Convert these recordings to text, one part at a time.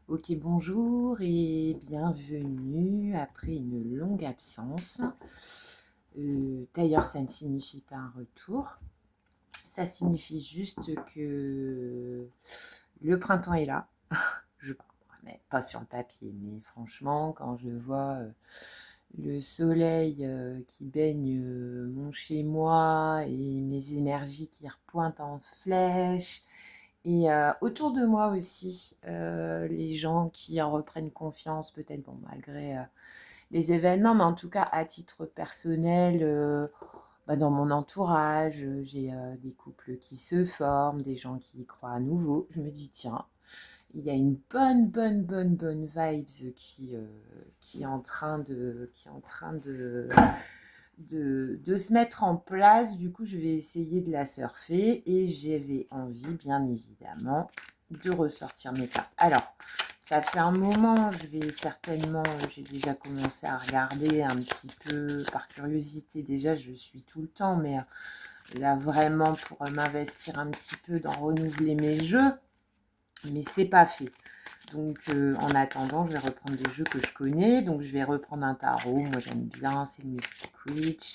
Ok, bonjour et bienvenue après une longue absence. D'ailleurs, ça ne signifie pas un retour. Ça signifie juste que le printemps est là. Je mais pas sur le papier, mais franchement, quand je vois le soleil qui baigne mon chez moi et mes énergies qui repointent en flèche, et autour de moi aussi, les gens qui en reprennent confiance, peut-être bon, malgré les événements, mais en tout cas à titre personnel, dans mon entourage, j'ai des couples qui se forment, des gens qui y croient à nouveau. Je me dis, tiens, il y a une bonne vibes qui est en train de se mettre en place. Du coup, je vais essayer de la surfer et j'avais envie, bien évidemment, de ressortir mes cartes. Alors, ça fait un moment, j'ai déjà commencé à regarder un petit peu par curiosité. Déjà, je suis tout le temps, mais là, vraiment, pour m'investir un petit peu dans renouveler mes jeux, mais c'est pas fait. Donc, en attendant, je vais reprendre des jeux que je connais. Donc, je vais reprendre un tarot. Moi, j'aime bien, c'est le Mystic Witch.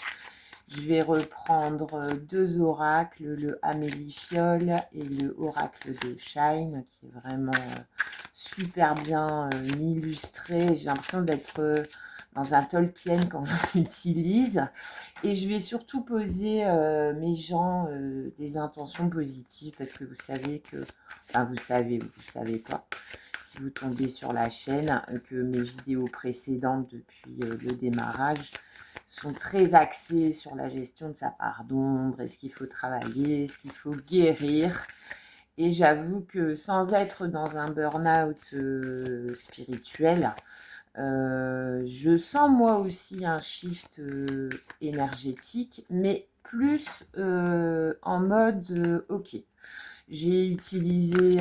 Je vais reprendre deux oracles, le Amélie-Fiole et le oracle de Shine, qui est vraiment super bien illustré. J'ai l'impression d'être dans un Tolkien quand je l'utilise. Et je vais surtout poser mes gens des intentions positives, parce que vous savez que, enfin vous savez pas, si vous tombez sur la chaîne, que mes vidéos précédentes depuis le démarrage sont très axées sur la gestion de sa part d'ombre, est-ce qu'il faut travailler, est-ce qu'il faut guérir. Et j'avoue que sans être dans un burn-out spirituel, je sens moi aussi un shift énergétique, mais plus en mode ok. J'ai utilisé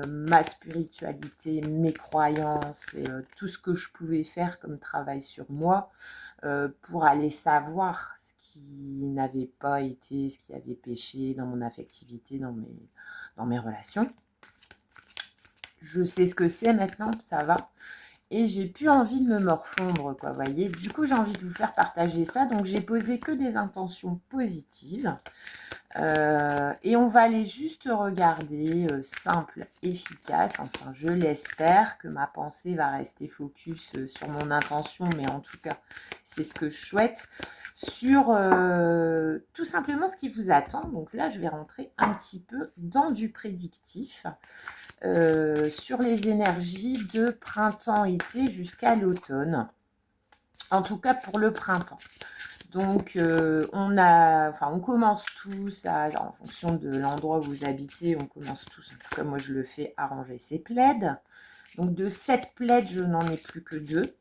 ma spiritualité, mes croyances et tout ce que je pouvais faire comme travail sur moi pour aller savoir ce qui n'avait pas été, ce qui avait péché dans mon affectivité, dans mes relations. Je sais ce que c'est maintenant, ça va. Et j'ai plus envie de me morfondre, quoi, vous voyez. Du coup, j'ai envie de vous faire partager ça. Donc, j'ai posé que des intentions positives. Et on va aller juste regarder, simple, efficace. Enfin, je l'espère que ma pensée va rester focus sur mon intention, mais en tout cas, c'est ce que je souhaite. Sur tout simplement ce qui vous attend. Donc là, je vais rentrer un petit peu dans du prédictif. Sur les énergies de printemps-été jusqu'à l'automne. En tout cas pour le printemps. Donc on commence tous en fonction de l'endroit où vous habitez, on commence tous, en tout cas moi je le fais, à ranger ses plaids. Donc de 7 plaids, je n'en ai plus que 2.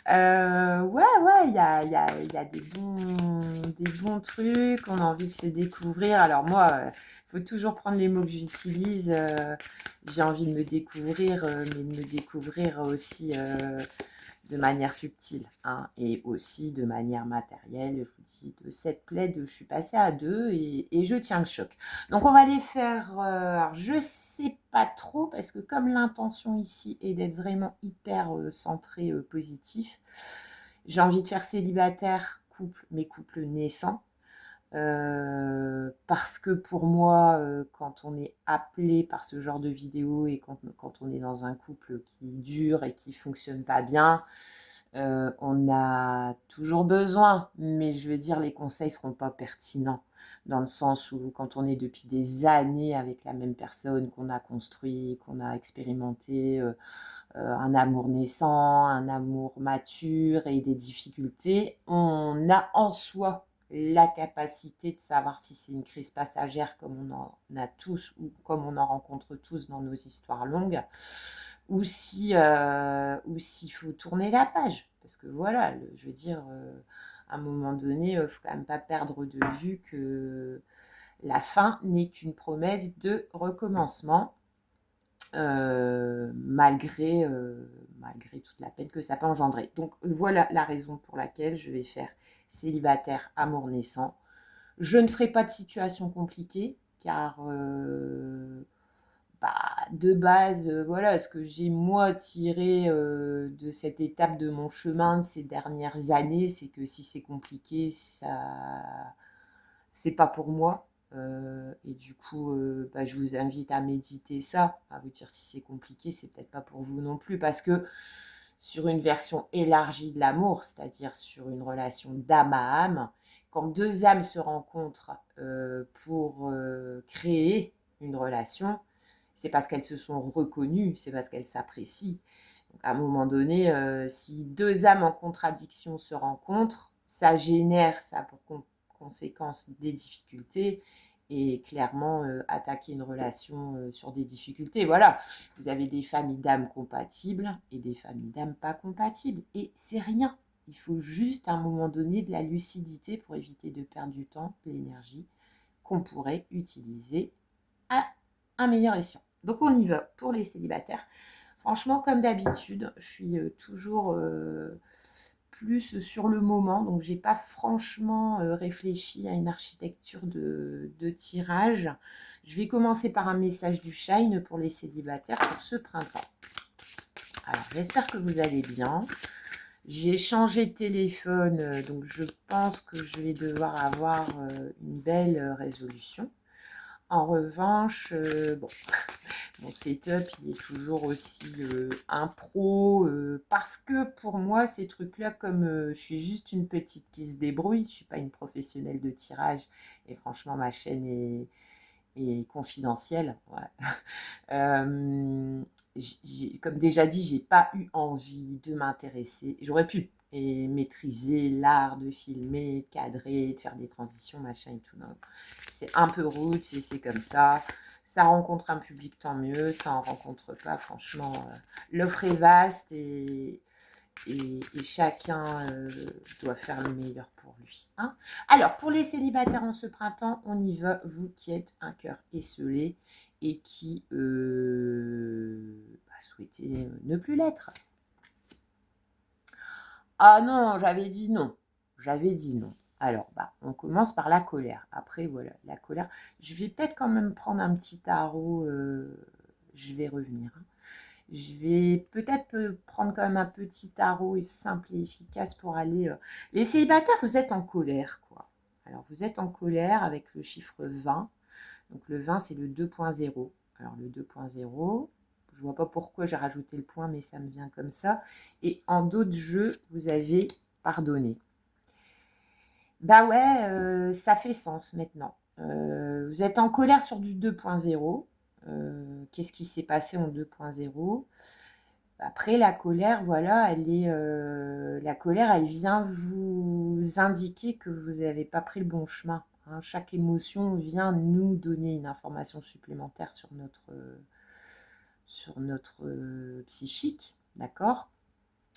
Ouais, il y a des bons trucs, on a envie de se découvrir. Alors moi, faut toujours prendre les mots que j'utilise. J'ai envie de me découvrir, mais de me découvrir aussi de manière subtile, hein, et aussi de manière matérielle. Je vous dis, de 7 plaids, je suis passée à 2 et je tiens le choc. Donc on va les faire, alors je sais pas trop, parce que comme l'intention ici est d'être vraiment hyper centré positif, j'ai envie de faire célibataire, couple, mes couples naissants. Parce que pour moi, quand on est appelé par ce genre de vidéo et quand on est dans un couple qui dure et qui fonctionne pas bien, on a toujours besoin, mais je veux dire, les conseils seront pas pertinents, dans le sens où quand on est depuis des années avec la même personne, qu'on a construit, qu'on a expérimenté un amour naissant, un amour mature et des difficultés, on a en soi la capacité de savoir si c'est une crise passagère, comme on en a tous ou comme on en rencontre tous dans nos histoires longues, ou s'il faut tourner la page. Parce que voilà, je veux dire, à un moment donné, il ne faut quand même pas perdre de vue que la fin n'est qu'une promesse de recommencement, malgré toute la peine que ça peut engendrer. Donc voilà la raison pour laquelle je vais faire célibataire, amour naissant. Je ne ferai pas de situation compliquée, car de base, voilà, ce que j'ai moi tiré de cette étape de mon chemin de ces dernières années, c'est que si c'est compliqué, c'est pas pour moi. Et du coup, bah, je vous invite à méditer ça, à vous dire si c'est compliqué, c'est peut-être pas pour vous non plus, parce que sur une version élargie de l'amour, c'est-à-dire sur une relation d'âme à âme, quand deux âmes se rencontrent pour créer une relation, c'est parce qu'elles se sont reconnues, c'est parce qu'elles s'apprécient. Donc à un moment donné, si deux âmes en contradiction se rencontrent, ça génère, ça a pour conséquence des difficultés et clairement attaquer une relation sur des difficultés. Voilà, vous avez des familles d'âmes compatibles et des familles d'âmes pas compatibles. Et c'est rien. Il faut juste à un moment donné de la lucidité pour éviter de perdre du temps, de l'énergie qu'on pourrait utiliser à un meilleur escient. Donc on y va pour les célibataires. Franchement, comme d'habitude, je suis toujours plus sur le moment, donc j'ai pas franchement réfléchi à une architecture de tirage. Je vais commencer par un message du Shine pour les célibataires pour ce printemps. Alors, j'espère que vous allez bien. J'ai changé de téléphone, donc je pense que je vais devoir avoir une belle résolution. En revanche, bon, mon setup, il est toujours aussi un pro, parce que pour moi, ces trucs-là, comme je suis juste une petite qui se débrouille, je ne suis pas une professionnelle de tirage, et franchement, ma chaîne est confidentielle. Ouais. Comme déjà dit, j'ai pas eu envie de m'intéresser. J'aurais pu et maîtriser l'art de filmer, de cadrer, de faire des transitions, machin et tout. C'est un peu rude, c'est comme ça. Ça rencontre un public, tant mieux. Ça en rencontre pas, franchement. L'offre est vaste et chacun doit faire le meilleur pour lui. Hein. Alors, pour les célibataires en ce printemps, on y va. Vous qui êtes un cœur esselé et qui souhaitez ne plus l'être. Ah non, j'avais dit non. J'avais dit non. Alors, on commence par la colère. Après, voilà, la colère. Je vais peut-être quand même prendre un petit tarot. Je vais revenir. Hein. Je vais peut-être prendre quand même un petit tarot simple et efficace pour aller... Les célibataires, vous êtes en colère, quoi. Alors, vous êtes en colère avec le chiffre 20. Donc, le 20, c'est le 2.0. Alors, le 2.0, je ne vois pas pourquoi j'ai rajouté le point, mais ça me vient comme ça. Et en d'autres jeux, vous avez pardonné. Bah ouais, ça fait sens maintenant. Vous êtes en colère sur du 2.0. Qu'est-ce qui s'est passé en 2.0 ? Après, la colère, voilà, la colère, elle vient vous indiquer que vous n'avez pas pris le bon chemin. Hein. Chaque émotion vient nous donner une information supplémentaire sur notre psychique, d'accord ?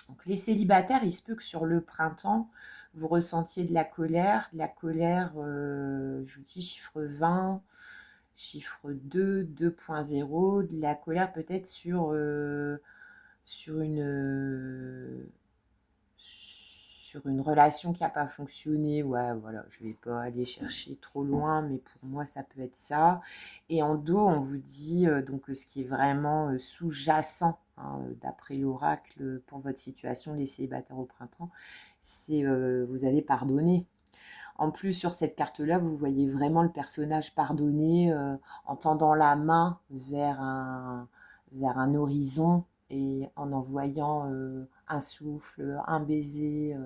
Donc, les célibataires, il se peut que sur le printemps, vous ressentiez de la colère, je vous dis chiffre 20, chiffre 2, 2.0, de la colère peut-être sur une relation qui n'a pas fonctionné. Ouais, voilà, je ne vais pas aller chercher trop loin, mais pour moi, ça peut être ça. Et en dos, on vous dit donc ce qui est vraiment sous-jacent, hein, d'après l'oracle, pour votre situation, les célibataires au printemps, c'est vous avez pardonné. En plus, sur cette carte-là, vous voyez vraiment le personnage pardonné en tendant la main vers un horizon et en envoyant un souffle, un baiser,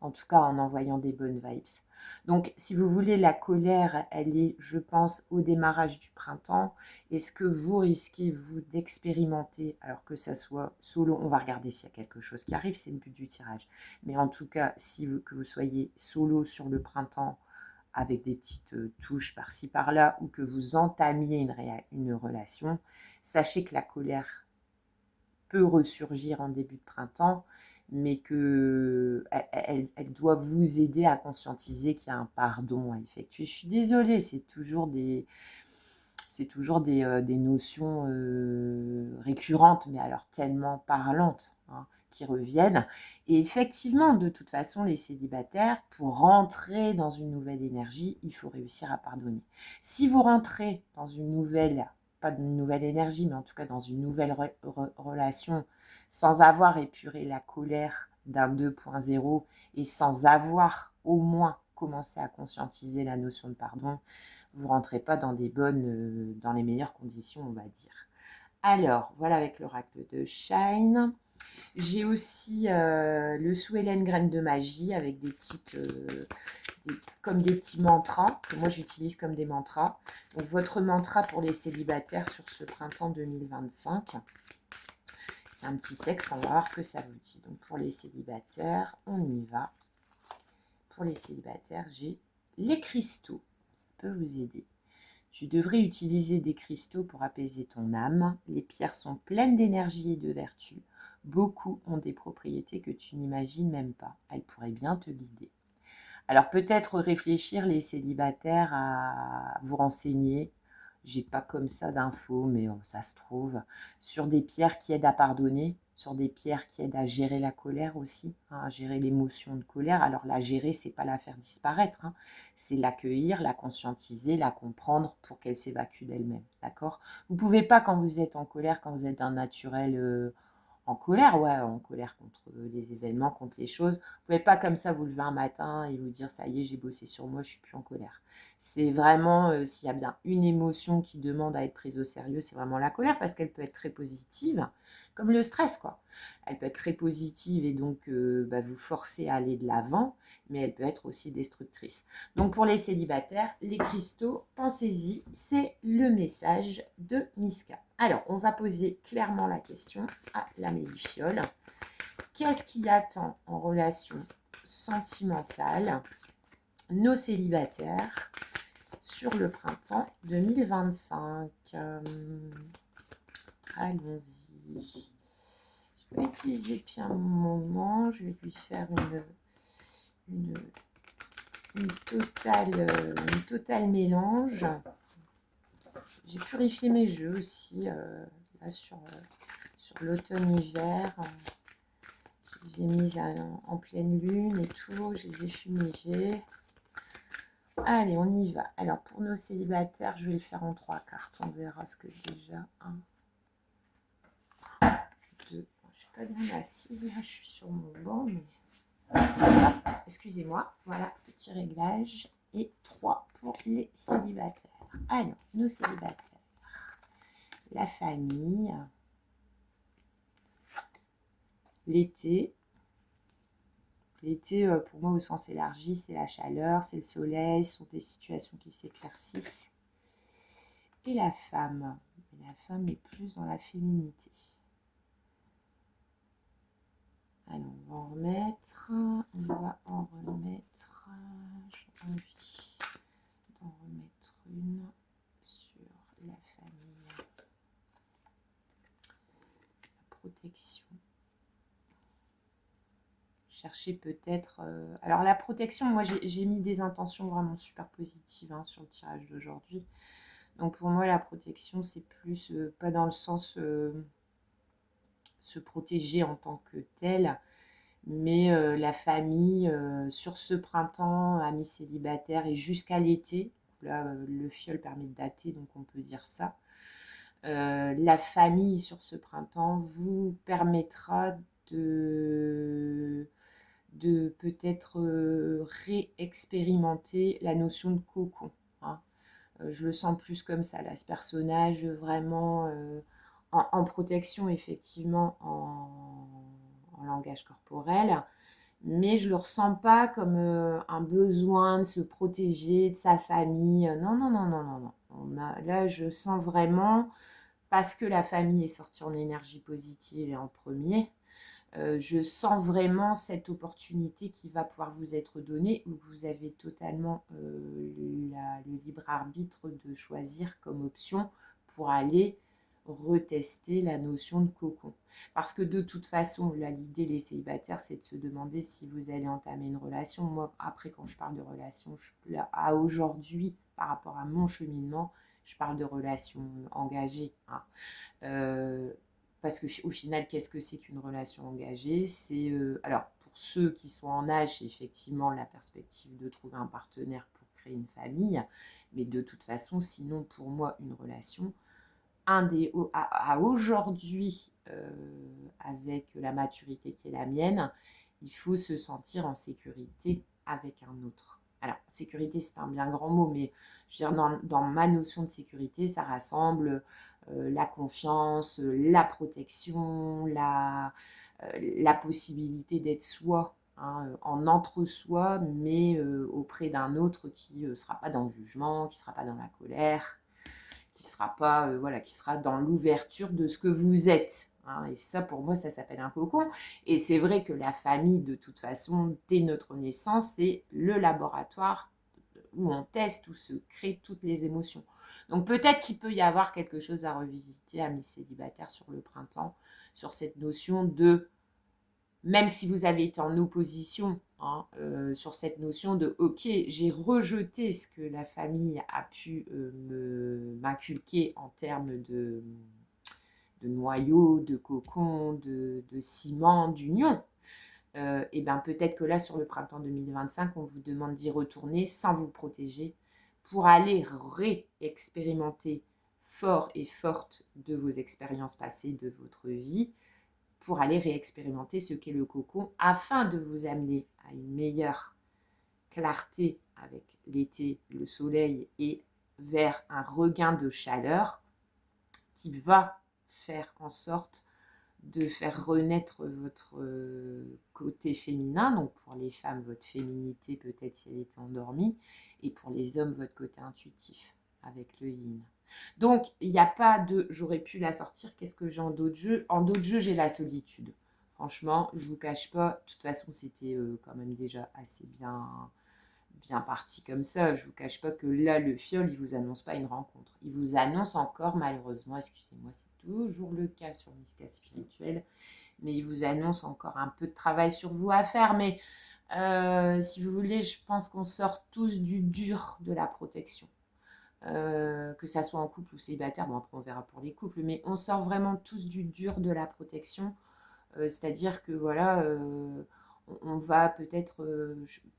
en tout cas en envoyant des bonnes vibes. Donc, si vous voulez, la colère, elle est, je pense, au démarrage du printemps. Et ce que vous risquez, vous, d'expérimenter, alors que ça soit solo, on va regarder s'il y a quelque chose qui arrive, c'est le but du tirage. Mais en tout cas, que vous soyez solo sur le printemps, avec des petites touches par-ci par-là, ou que vous entamiez une relation, sachez que la colère peut ressurgir en début de printemps, mais qu'elle doit vous aider à conscientiser qu'il y a un pardon à effectuer. Je suis désolée, c'est toujours des notions récurrentes, mais alors tellement parlantes, hein, qui reviennent. Et effectivement, de toute façon, les célibataires, pour rentrer dans une nouvelle énergie, il faut réussir à pardonner. Si vous rentrez dans une nouvelle pas de nouvelle énergie, mais en tout cas dans une nouvelle relation, sans avoir épuré la colère d'un 2.0 et sans avoir au moins commencé à conscientiser la notion de pardon, vous ne rentrez pas dans dans les meilleures conditions, on va dire. Alors, voilà avec l'oracle de Shine. J'ai aussi le Sue Ellen Graine de Magie avec comme des petits mantras que moi j'utilise comme des mantras. Donc, votre mantra pour les célibataires sur ce printemps 2025. C'est un petit texte, on va voir ce que ça vous dit. Donc, pour les célibataires, on y va. Pour les célibataires, j'ai les cristaux. Ça peut vous aider. Tu devrais utiliser des cristaux pour apaiser ton âme. Les pierres sont pleines d'énergie et de vertu. Beaucoup ont des propriétés que tu n'imagines même pas. Elles pourraient bien te guider. Alors peut-être réfléchir les célibataires à vous renseigner. J'ai pas comme ça d'infos, mais ça se trouve. Sur des pierres qui aident à pardonner, sur des pierres qui aident à gérer la colère aussi, hein, à gérer l'émotion de colère. Alors la gérer, c'est pas la faire disparaître, hein, c'est l'accueillir, la conscientiser, la comprendre pour qu'elle s'évacue d'elle-même. D'accord? Vous pouvez pas quand vous êtes en colère, quand vous êtes d'un naturel en colère, ouais, en colère contre les événements, contre les choses. Vous ne pouvez pas comme ça vous lever un matin et vous dire ça y est, j'ai bossé sur moi, je suis plus en colère. C'est vraiment, s'il y a bien une émotion qui demande à être prise au sérieux, c'est vraiment la colère parce qu'elle peut être très positive, comme le stress, quoi. Elle peut être très positive et donc vous forcer à aller de l'avant, mais elle peut être aussi destructrice. Donc pour les célibataires, les cristaux, pensez-y, c'est le message de Miska. Alors, on va poser clairement la question à la Médifiole. Qu'est-ce qui attend en relation sentimentale nos célibataires sur le printemps 2025 Allons-y. Je vais utiliser puis un moment. Je vais lui faire une totale mélange. J'ai purifié mes jeux aussi là sur l'automne-hiver. Je les ai mis en pleine lune et tout. Je les ai fumigés. Allez, on y va. Alors, pour nos célibataires, je vais le faire en 3 cartes. On verra ce que déjà. 1, 2. Je suis pas bien assise. Là, je suis sur mon banc. Mais... excusez-moi. Voilà, petit réglage. Et 3 pour les célibataires. Alors, nos célibataires. La famille. L'été. L'été, pour moi, au sens élargi, c'est la chaleur, c'est le soleil, ce sont des situations qui s'éclaircissent. Et la femme est plus dans la féminité. Alors, on va en remettre. J'ai envie d'en remettre une sur la famille. La protection. Chercher peut-être... alors la protection, moi j'ai mis des intentions vraiment super positives sur le tirage d'aujourd'hui. Donc pour moi la protection c'est plus pas dans le sens se protéger en tant que tel, mais la famille sur ce printemps, amis célibataires et jusqu'à l'été. Là le fiole permet de dater donc on peut dire ça. La famille sur ce printemps vous permettra de peut-être réexpérimenter la notion de cocon. Je le sens plus comme ça, là, ce personnage vraiment en protection, effectivement, en langage corporel, mais je le ressens pas comme un besoin de se protéger de sa famille. Non, non, non, non, non, non. Là, je sens vraiment, parce que la famille est sortie en énergie positive et en premier, je sens vraiment cette opportunité qui va pouvoir vous être donnée où vous avez totalement le libre arbitre de choisir comme option pour aller retester la notion de cocon. Parce que de toute façon, là, l'idée des célibataires, c'est de se demander si vous allez entamer une relation. Moi, après, quand je parle de relation, là, à aujourd'hui, par rapport à mon cheminement, je parle de relation engagée. Parce qu'au final, qu'est-ce que c'est qu'une relation engagée? C'est alors pour ceux qui sont en âge, c'est effectivement la perspective de trouver un partenaire pour créer une famille, mais de toute façon, sinon pour moi, une relation, à aujourd'hui, avec la maturité qui est la mienne, il faut se sentir en sécurité avec un autre. Alors, sécurité, c'est un bien grand mot, mais je veux dire, dans ma notion de sécurité, ça rassemble la confiance, la protection, la possibilité d'être soi, hein, en entre-soi, mais auprès d'un autre qui ne sera pas dans le jugement, qui ne sera pas dans la colère, qui sera pas, voilà, qui sera dans l'ouverture de ce que vous êtes. Hein. Et ça, pour moi, ça s'appelle un cocon. Et c'est vrai que la famille, de toute façon, dès notre naissance, c'est le laboratoire où on teste, où se créent toutes les émotions. Donc peut-être qu'il peut y avoir quelque chose à revisiter, amis célibataires, sur le printemps, sur cette notion de, même si vous avez été en opposition, hein, sur cette notion de « ok, j'ai rejeté ce que la famille a pu m'inculquer en termes de noyau, de cocon, de ciment, d'union », et bien peut-être que là, sur le printemps 2025, on vous demande d'y retourner sans vous protéger pour aller réexpérimenter fort et forte de vos expériences passées, de votre vie, pour aller réexpérimenter ce qu'est le cocon afin de vous amener à une meilleure clarté avec l'été, le soleil et vers un regain de chaleur qui va faire en sorte de faire renaître votre côté féminin, donc pour les femmes, votre féminité peut-être si elle était endormie, et pour les hommes, votre côté intuitif avec le yin. Donc, il n'y a pas de « j'aurais pu la sortir, qu'est-ce que j'ai en d'autres jeux ?» En d'autres jeux, j'ai la solitude. Franchement, je ne vous cache pas, de toute façon, c'était quand même déjà assez bien parti comme ça. Je ne vous cache pas que là, le fiole, il ne vous annonce pas une rencontre. Il vous annonce encore, malheureusement, excusez-moi, c'est toujours le cas sur Mystica Spirituel, mais il vous annonce encore un peu de travail sur vous à faire. Mais si vous voulez, je pense qu'on sort tous du dur de la protection. Que ça soit en couple ou célibataire, bon après on verra pour les couples, mais on sort vraiment tous du dur de la protection, c'est-à-dire que voilà, on va peut-être,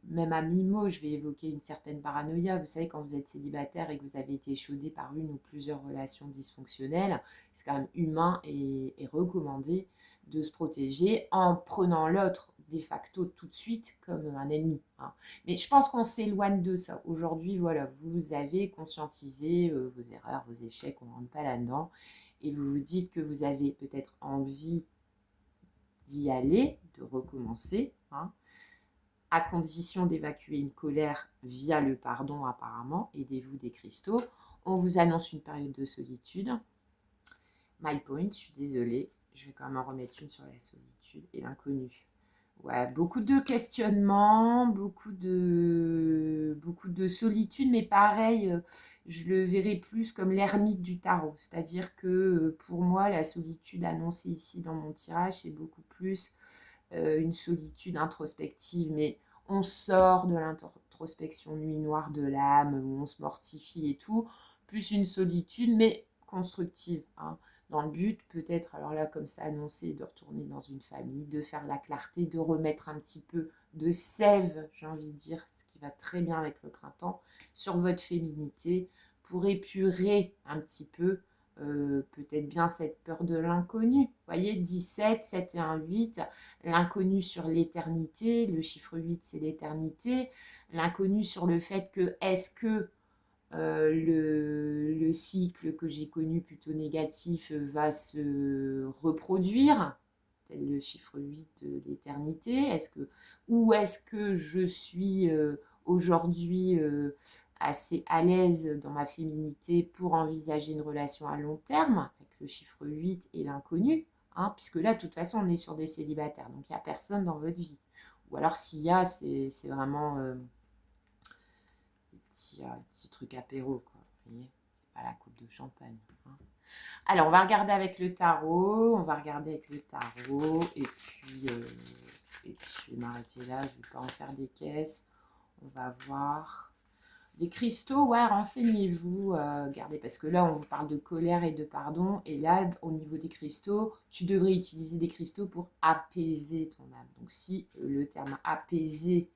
même à mi-mot, je vais évoquer une certaine paranoïa. Vous savez, quand vous êtes célibataire et que vous avez été échaudé par une ou plusieurs relations dysfonctionnelles, c'est quand même humain et recommandé de se protéger en prenant l'autre de facto tout de suite comme un ennemi. Hein. Mais je pense qu'on s'éloigne de ça. Aujourd'hui, voilà, vous avez conscientisé vos erreurs, vos échecs, on ne rentre pas là-dedans, et vous vous dites que vous avez peut-être envie d'y aller, de recommencer, hein, à condition d'évacuer une colère via le pardon apparemment, aidez-vous des cristaux. On vous annonce une période de solitude. My point, je suis désolée, je vais quand même en remettre une sur la solitude et l'inconnu. Ouais, beaucoup de questionnements, beaucoup de solitude, mais pareil, je le verrai plus comme l'ermite du tarot. C'est-à-dire que pour moi, la solitude annoncée ici dans mon tirage, c'est beaucoup plus une solitude introspective, mais on sort de l'introspection nuit noire de l'âme, où on se mortifie et tout, plus une solitude, mais constructive, hein, dans le but peut-être, alors là comme ça annoncé, de retourner dans une famille, de faire la clarté, de remettre un petit peu de sève, j'ai envie de dire, ce qui va très bien avec le printemps, sur votre féminité, pour épurer un petit peu peut-être bien cette peur de l'inconnu. Vous voyez, 17, 7 et 1, 8, l'inconnu sur l'éternité, le chiffre 8 c'est l'éternité, l'inconnu sur le fait que est-ce que le cycle que j'ai connu plutôt négatif va se reproduire, tel le chiffre 8 de l'éternité, ou est-ce que je suis aujourd'hui assez à l'aise dans ma féminité pour envisager une relation à long terme, avec le chiffre 8 et l'inconnu, hein, puisque là, de toute façon, on est sur des célibataires, donc il n'y a personne dans votre vie. Ou alors, s'il y a, c'est vraiment des petits trucs apéro, quoi. Vous voyez, c'est pas la coupe de champagne. Hein. Alors, on va regarder avec le tarot, et puis je vais m'arrêter là, je ne vais pas en faire des caisses. On va voir. Les cristaux, ouais, renseignez-vous, regardez, parce que là, on vous parle de colère et de pardon, et là, au niveau des cristaux, tu devrais utiliser des cristaux pour apaiser ton âme. Donc, si le terme apaiser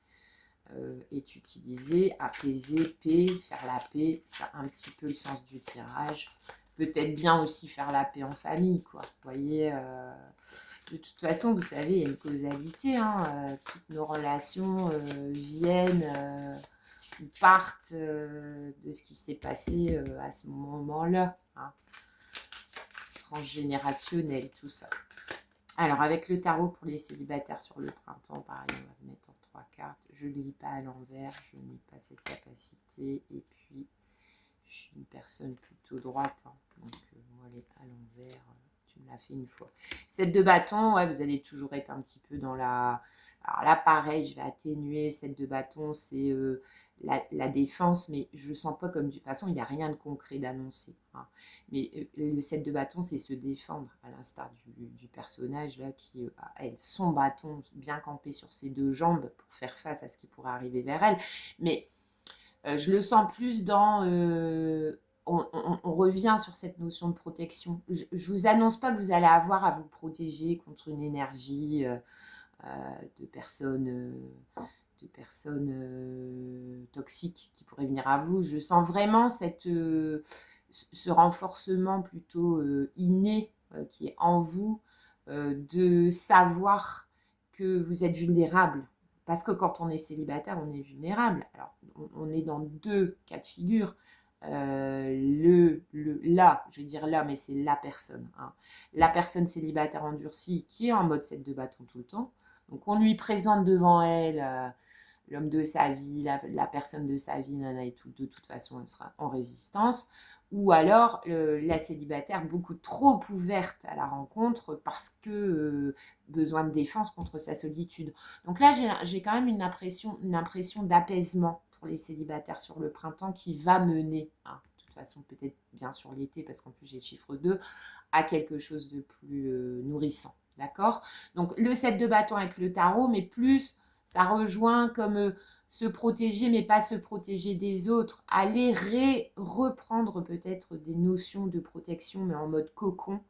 est utilisé, apaiser, paix, faire la paix, c'est un petit peu le sens du tirage. peut-être bien aussi faire la paix en famille, quoi. Vous voyez, de toute façon, vous savez, il y a une causalité, hein, toutes nos relations viennent ou partent de ce qui s'est passé à ce moment-là, hein, transgénérationnel, tout ça. Alors, avec le tarot pour les célibataires sur le printemps, pareil, on va mettre en 3 cartes. Je ne lis pas à l'envers, je n'ai pas cette capacité. Et puis, je suis une personne plutôt droite, hein, donc moi, aller à l'envers, tu me l'as fait une fois. 7 de bâton, ouais, vous allez toujours être un petit peu dans la... Alors là, pareil, je vais atténuer. 7 de bâton, c'est la défense, mais je le sens pas comme... De toute façon, il n'y a rien de concret d'annoncer, hein. Mais le 7 de bâton, c'est se défendre, à l'instar du personnage là qui a, elle, son bâton bien campé sur ses 2 jambes pour faire face à ce qui pourrait arriver vers elle. Mais je le sens plus dans... on revient sur cette notion de protection. Je ne vous annonce pas que vous allez avoir à vous protéger contre une énergie de personnes toxiques qui pourraient venir à vous. Je sens vraiment ce renforcement plutôt inné qui est en vous, de savoir que vous êtes vulnérable. Parce que quand on est célibataire, on est vulnérable. Alors, on est dans 2 cas de figure. Là, je vais dire là, mais c'est la personne, hein. La personne célibataire endurcie qui est en mode 7 de bâton tout le temps. Donc, on lui présente devant elle l'homme de sa vie, la personne de sa vie, nana et tout. De toute façon, elle sera en résistance. Ou alors la célibataire beaucoup trop ouverte à la rencontre parce que besoin de défense contre sa solitude. Donc là, j'ai quand même une impression d'apaisement pour les célibataires sur le printemps qui va mener, hein, de toute façon peut-être bien sur l'été parce qu'en plus j'ai le chiffre 2, à quelque chose de plus nourrissant. D'accord? Donc le 7 de bâton avec le tarot, mais plus ça rejoint comme se protéger, mais pas se protéger des autres. Aller reprendre peut-être des notions de protection, mais en mode cocon,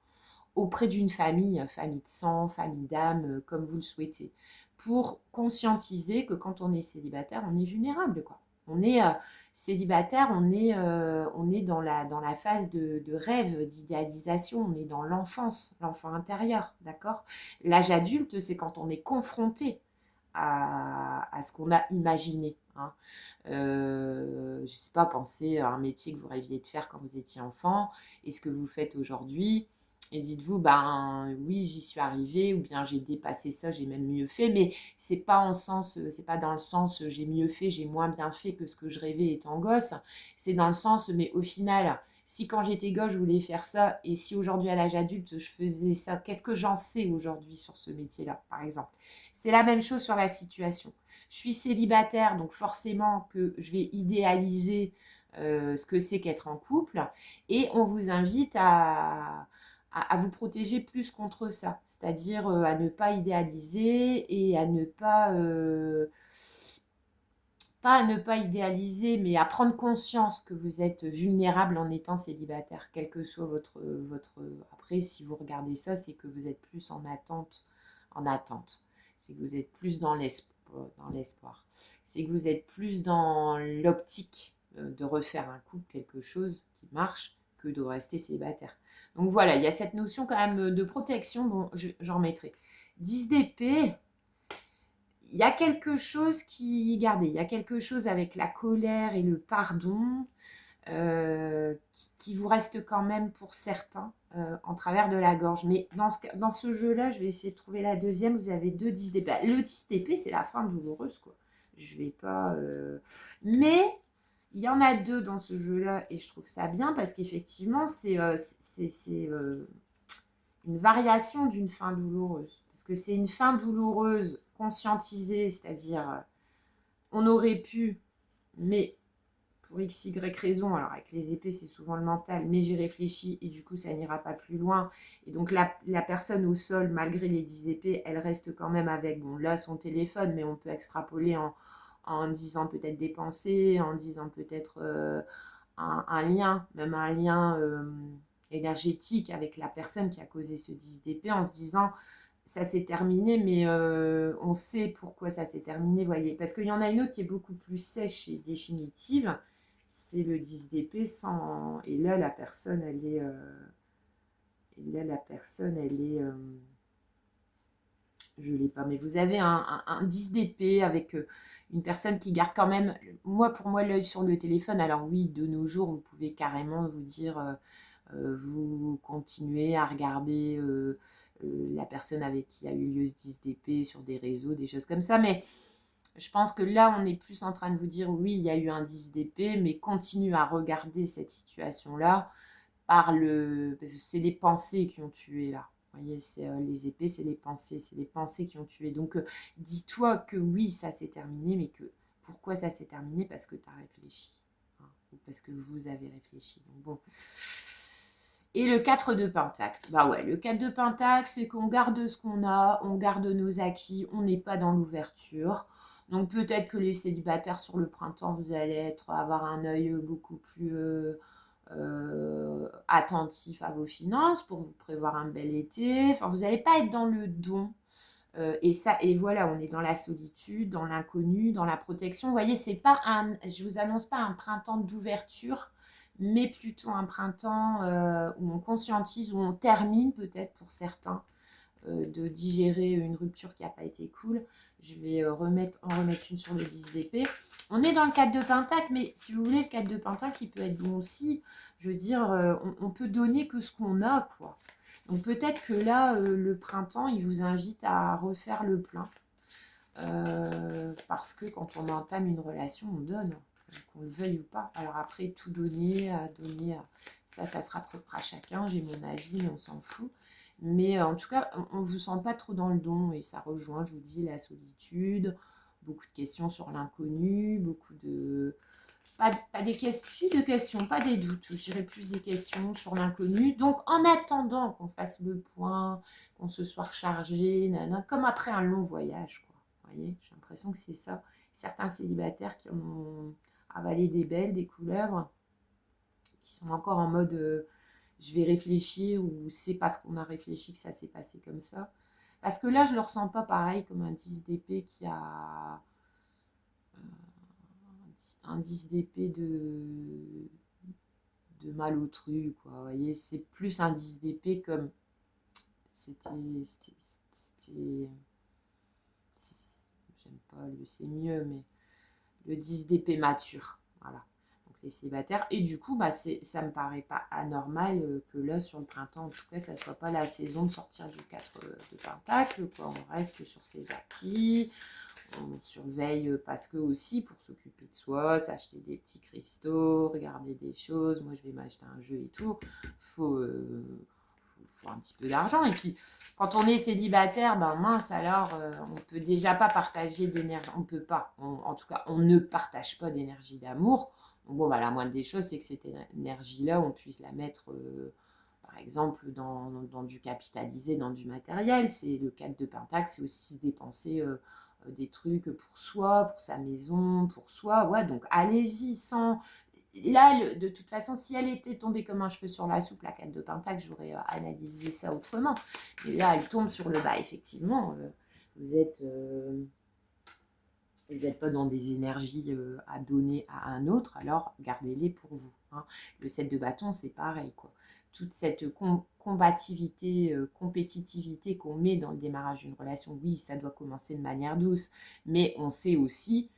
auprès d'une famille, famille de sang, famille d'âme, comme vous le souhaitez, pour conscientiser que quand on est célibataire, on est vulnérable, quoi. On est célibataire, on est dans la phase de rêve, d'idéalisation, on est dans l'enfance, l'enfant intérieur, d'accord? L'âge adulte, c'est quand on est confronté à ce qu'on a imaginé, hein. Je ne sais pas, pensez à un métier que vous rêviez de faire quand vous étiez enfant et ce que vous faites aujourd'hui. Et dites-vous, ben oui, j'y suis arrivée, ou bien j'ai dépassé ça, j'ai même mieux fait, mais c'est pas dans le sens j'ai mieux fait, j'ai moins bien fait que ce que je rêvais étant gosse. C'est dans le sens, mais au final, si quand j'étais gosse, je voulais faire ça, et si aujourd'hui à l'âge adulte, je faisais ça, qu'est-ce que j'en sais aujourd'hui sur ce métier-là, par exemple? C'est la même chose sur la situation. Je suis célibataire, donc forcément que je vais idéaliser ce que c'est qu'être en couple, et on vous invite à vous protéger plus contre ça, c'est-à-dire à ne pas idéaliser et à ne pas à ne pas idéaliser, mais à prendre conscience que vous êtes vulnérable en étant célibataire, quel que soit votre... Après, si vous regardez ça, c'est que vous êtes plus en attente. C'est que vous êtes plus dans l'espoir. C'est que vous êtes plus dans l'optique de refaire un couple, quelque chose qui marche, que de rester célibataire. Donc voilà, il y a cette notion quand même de protection. Bon, j'en mettrai 10 d'épée. Il y a quelque chose il y a quelque chose avec la colère et le pardon qui vous reste quand même pour certains en travers de la gorge. Mais dans ce jeu-là, je vais essayer de trouver la deuxième. Vous avez 2 10 d'épée. Le 10 d'épée, c'est la fin douloureuse, quoi. Je vais pas... Mais il y en a 2 dans ce jeu-là et je trouve ça bien parce qu'effectivement, c'est une variation d'une fin douloureuse. Parce que c'est une fin douloureuse conscientisée, c'est-à-dire on aurait pu, mais pour x, y raison, alors avec les épées c'est souvent le mental, mais j'ai réfléchi et du coup ça n'ira pas plus loin. Et donc la personne au sol, malgré les 10 épées, elle reste quand même avec, bon là son téléphone, mais on peut extrapoler en disant peut-être des pensées, en disant peut-être un lien, même un lien énergétique avec la personne qui a causé ce 10 d'épée, en se disant ça s'est terminé, mais on sait pourquoi ça s'est terminé, voyez. Parce qu'il y en a une autre qui est beaucoup plus sèche et définitive, c'est le 10 d'épée sans... Et là, la personne, elle est... je ne l'ai pas, mais vous avez un 10 d'épée avec une personne qui garde quand même, pour moi, l'œil sur le téléphone. Alors oui, de nos jours, vous pouvez carrément vous dire, vous continuez à regarder la personne avec qui a eu lieu ce 10 d'épée sur des réseaux, des choses comme ça, mais je pense que là, on est plus en train de vous dire, oui, il y a eu un 10 d'épée, mais continue à regarder cette situation-là parce que c'est les pensées qui ont tué là. Vous voyez, les épées, c'est les pensées qui ont tué. Donc, dis-toi que oui, ça s'est terminé, mais que pourquoi ça s'est terminé? Parce que tu as réfléchi. Hein, ou parce que vous avez réfléchi. Donc, bon. Et le 4 de Pentacle. Bah ouais, le 4 de Pentacle, c'est qu'on garde ce qu'on a, on garde nos acquis, on n'est pas dans l'ouverture. Donc peut-être que les célibataires sur le printemps, vous allez avoir un œil beaucoup plus attentif à vos finances pour vous prévoir un bel été. Enfin, vous n'allez pas être dans le don. Et voilà, on est dans la solitude, dans l'inconnu, dans la protection. Vous voyez, c'est pas je vous annonce pas un printemps d'ouverture, mais plutôt un printemps où on conscientise, où on termine peut-être pour certains de digérer une rupture qui n'a pas été cool. Je vais en remettre une sur le 10 d'épée. On est dans le 4 de Pentacle, mais si vous voulez, le 4 de Pentacle, il peut être bon aussi. Je veux dire, on peut donner que ce qu'on a, quoi. Donc peut-être que là, le printemps, il vous invite à refaire le plein. Parce que quand on entame une relation, on donne, qu'on le veuille ou pas. Alors après, tout donner, ça sera propre à chacun. J'ai mon avis, mais on s'en fout. Mais en tout cas, on ne vous sent pas trop dans le don et ça rejoint, je vous dis, la solitude, beaucoup de questions sur l'inconnu, beaucoup de... Pas des questions, pas des doutes, je dirais plus des questions sur l'inconnu. Donc en attendant qu'on fasse le point, qu'on se soit rechargé, comme après un long voyage, quoi. Vous voyez, j'ai l'impression que c'est ça. Certains célibataires qui ont avalé des belles, des couleuvres, qui sont encore en mode je vais réfléchir ou c'est parce qu'on a réfléchi que ça s'est passé comme ça. Parce que là, je ne le ressens pas pareil comme un 10 d'épée qui a un 10 d'épée de malotru, quoi. Vous voyez, c'est plus un 10 d'épée comme c'était j'aime pas le c'est mieux, mais le 10 d'épée mature, voilà. Donc les célibataires, et du coup, ça me paraît pas anormal que là, sur le printemps, en tout cas, ça soit pas la saison de sortir du 4 de Pentacle, quoi. On reste sur ses acquis, on surveille parce que aussi, pour s'occuper de soi, s'acheter des petits cristaux, regarder des choses, moi je vais m'acheter un jeu et tout, faut un petit peu d'argent. Et puis, quand on est célibataire, ben mince, alors, on peut déjà pas partager d'énergie. On peut pas. En tout cas, on ne partage pas d'énergie d'amour. Donc, bon, la moindre des choses, c'est que cette énergie-là, on puisse la mettre, par exemple, dans du capitalisé, dans du matériel. C'est le 4 de Pentacle, c'est aussi se dépenser des trucs pour soi, pour sa maison, pour soi. Ouais, donc allez-y sans là, de toute façon, si elle était tombée comme un cheveu sur la soupe, la 4 de Pentacle, j'aurais analysé ça autrement. Mais là, elle tombe sur le bas. Effectivement, vous êtes pas dans des énergies à donner à un autre, alors gardez-les pour vous. Hein. Le 7 de bâton, c'est pareil, quoi. Toute cette combativité, compétitivité qu'on met dans le démarrage d'une relation, oui, ça doit commencer de manière douce, mais on sait aussi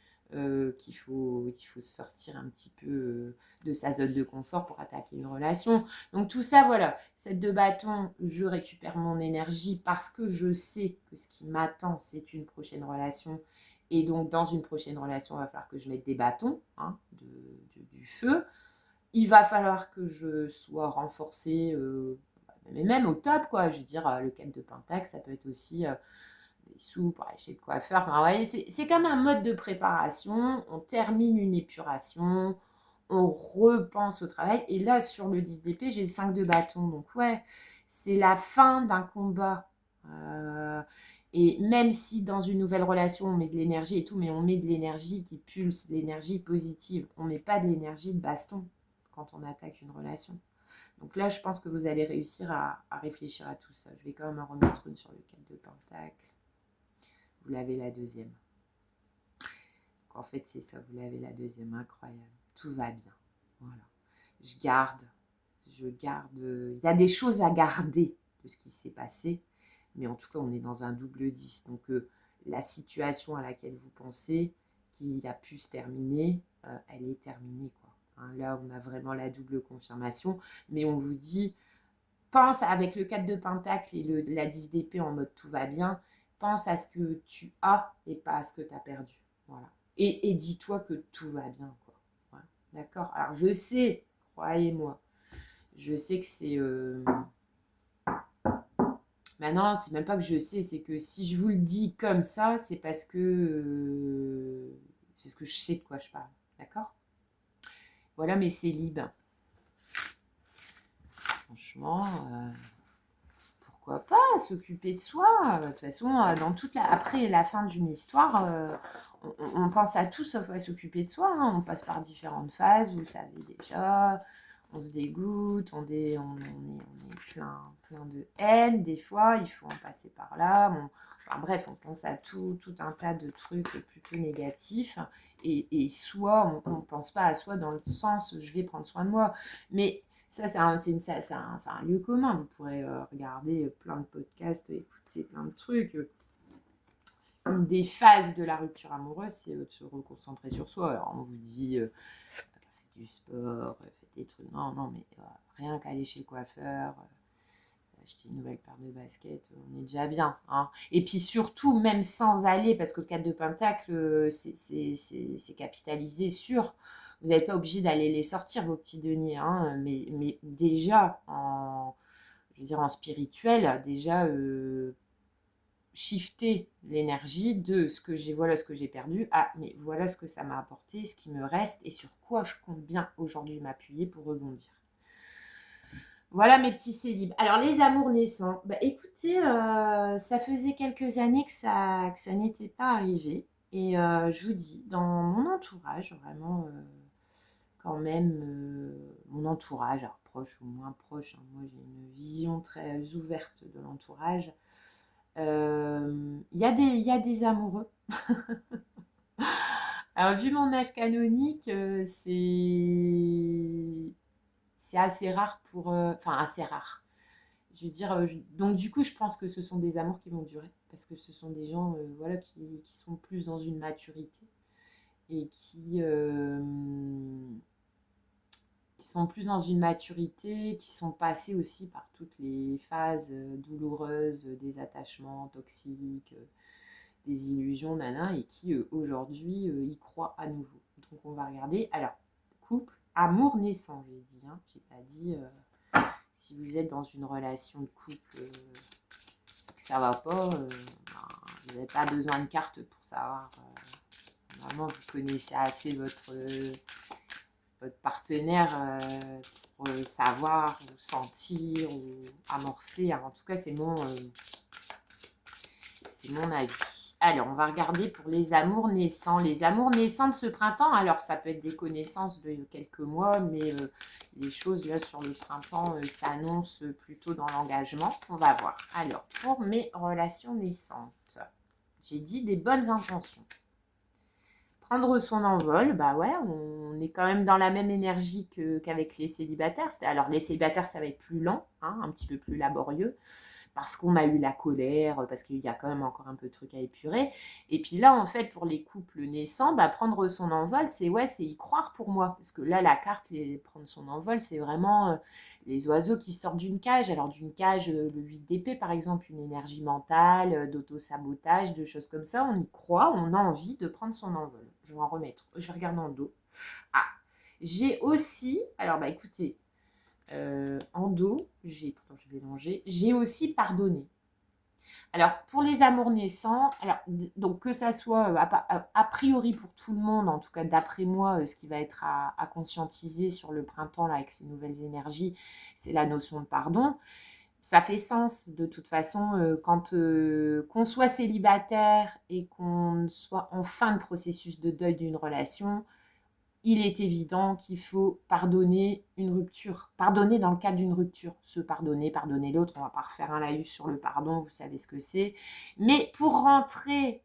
qu'il faut sortir un petit peu de sa zone de confort pour attaquer une relation. Donc tout ça, voilà, 7 de bâton, je récupère mon énergie parce que je sais que ce qui m'attend, c'est une prochaine relation. Et donc, dans une prochaine relation, il va falloir que je mette des bâtons, hein, du feu. Il va falloir que je sois renforcée, mais même au top, quoi. Je veux dire, le 4 de Pentacle, ça peut être aussi des sous pour acheter de quoi faire. Enfin, vous voyez, c'est comme un mode de préparation. On termine une épuration, on repense au travail. Et là, sur le 10 d'épée, j'ai le 5 de bâton. Donc, ouais, c'est la fin d'un combat. Et même si dans une nouvelle relation, on met de l'énergie et tout, mais on met de l'énergie qui pulse, de l'énergie positive. On ne met pas de l'énergie de baston quand on attaque une relation. Donc là, je pense que vous allez réussir à réfléchir à tout ça. Je vais quand même en remettre une sur le 4 de Pentacle. Vous l'avez la deuxième. Donc en fait, c'est ça, vous l'avez la deuxième. Incroyable. Tout va bien. Voilà. Je garde. Il y a des choses à garder de ce qui s'est passé, mais en tout cas, on est dans un double 10. Donc, la situation à laquelle vous pensez qui a pu se terminer, elle est terminée, quoi. Hein, là, on a vraiment la double confirmation, mais on vous dit, pense avec le 4 de Pentacle et la 10 d'épée en mode tout va bien, pense à ce que tu as et pas à ce que tu as perdu. Voilà. Et dis-toi que tout va bien, quoi. Voilà. D'accord. Alors, je sais, croyez-moi, je sais que c'est... Maintenant, c'est même pas que je sais, c'est que si je vous le dis comme ça, c'est parce que je sais de quoi je parle. D'accord. Voilà mes célibes. Franchement, pourquoi pas s'occuper de soi. De toute façon, après la fin d'une histoire, on pense à tout sauf à s'occuper de soi. Hein. On passe par différentes phases, vous le savez déjà. On se dégoûte, on est plein de haine. Des fois, il faut en passer par là. Bon, enfin, bref, on pense à tout un tas de trucs plutôt négatifs. Et soi, on ne pense pas à soi dans le sens je vais prendre soin de moi. Mais ça, c'est un lieu commun. Vous pourrez regarder plein de podcasts, écouter plein de trucs. Une des phases de la rupture amoureuse, c'est de se reconcentrer sur soi. Alors, on vous dit, faites du sport, faites des trucs. Non, mais rien qu'aller chez le coiffeur, s'acheter une nouvelle paire de baskets, on est déjà bien. Hein. Et puis surtout, même sans aller, parce que le 4 de Pentacle, c'est capitalisé sur... Vous n'êtes pas obligé d'aller les sortir, vos petits deniers. Hein, mais déjà, en spirituel, déjà... shifter l'énergie de voilà ce que j'ai perdu à mais voilà ce que ça m'a apporté, ce qui me reste et sur quoi je compte bien aujourd'hui m'appuyer pour rebondir. Voilà mes petits célibes. Alors les amours naissants, écoutez, ça faisait quelques années que ça n'était pas arrivé et je vous dis, dans mon entourage, vraiment quand même, mon entourage, alors proche ou moins proche, hein, moi j'ai une vision très ouverte de l'entourage. Il y a des amoureux. Alors, vu mon âge canonique, c'est assez rare pour... Enfin, assez rare. Je veux dire, donc du coup, je pense que ce sont des amours qui vont durer. Parce que ce sont des gens voilà, qui sont plus dans une maturité. Et qui sont plus dans une maturité, qui sont passés aussi par toutes les phases douloureuses des attachements toxiques, des illusions, nana, et qui aujourd'hui y croient à nouveau. Donc on va regarder. Alors, couple, amour naissant, j'ai dit. Hein. J'ai pas dit si vous êtes dans une relation de couple que ça va pas, vous n'avez pas besoin de carte pour savoir. Vraiment, vous connaissez assez votre partenaire pour savoir ou sentir ou amorcer. Alors, en tout cas, c'est mon avis. Alors, on va regarder pour les amours naissants. Les amours naissants de ce printemps, alors ça peut être des connaissances de quelques mois, mais les choses là sur le printemps s'annoncent plutôt dans l'engagement. On va voir. Alors, pour mes relations naissantes, j'ai dit des bonnes intentions. Prendre son envol, ouais, on est quand même dans la même énergie qu'avec les célibataires. Alors, les célibataires, ça va être plus lent, hein, un petit peu plus laborieux, parce qu'on a eu la colère, parce qu'il y a quand même encore un peu de trucs à épurer. Et puis là, en fait, pour les couples naissants, prendre son envol, c'est y croire pour moi. Parce que là, la carte, prendre son envol, c'est vraiment les oiseaux qui sortent d'une cage. Alors d'une cage, le 8 d'épée, par exemple, une énergie mentale, d'auto-sabotage, de choses comme ça. On y croit, on a envie de prendre son envol. Je vais en remettre. Je regarde en dos. Ah, j'ai aussi... Alors, écoutez... en dos, pourtant je vais mélanger, j'ai aussi pardonné. Alors, pour les amours naissants, alors, donc que ça soit a priori pour tout le monde, en tout cas d'après moi, ce qui va être à conscientiser sur le printemps là, avec ces nouvelles énergies, c'est la notion de pardon. Ça fait sens de toute façon quand qu'on soit célibataire et qu'on soit en fin de processus de deuil d'une relation. Il est évident qu'il faut pardonner une rupture. Pardonner dans le cadre d'une rupture. Se pardonner, pardonner l'autre. On ne va pas refaire un laïus sur le pardon, vous savez ce que c'est. Mais pour rentrer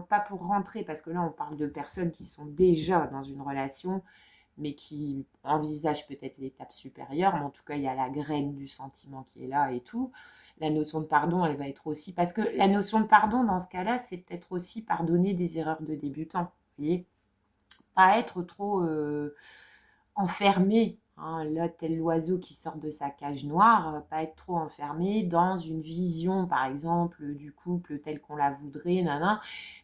pas pour rentrer, parce que là on parle de personnes qui sont déjà dans une relation, mais qui envisage peut-être l'étape supérieure, mais en tout cas, il y a la graine du sentiment qui est là et tout. La notion de pardon, elle va être aussi... Parce que la notion de pardon, dans ce cas-là, c'est peut-être aussi pardonner des erreurs de débutant. Vous voyez, pas être trop enfermé, hein, là, tel l'oiseau qui sort de sa cage noire, pas être trop enfermé dans une vision, par exemple, du couple tel qu'on la voudrait, nanana.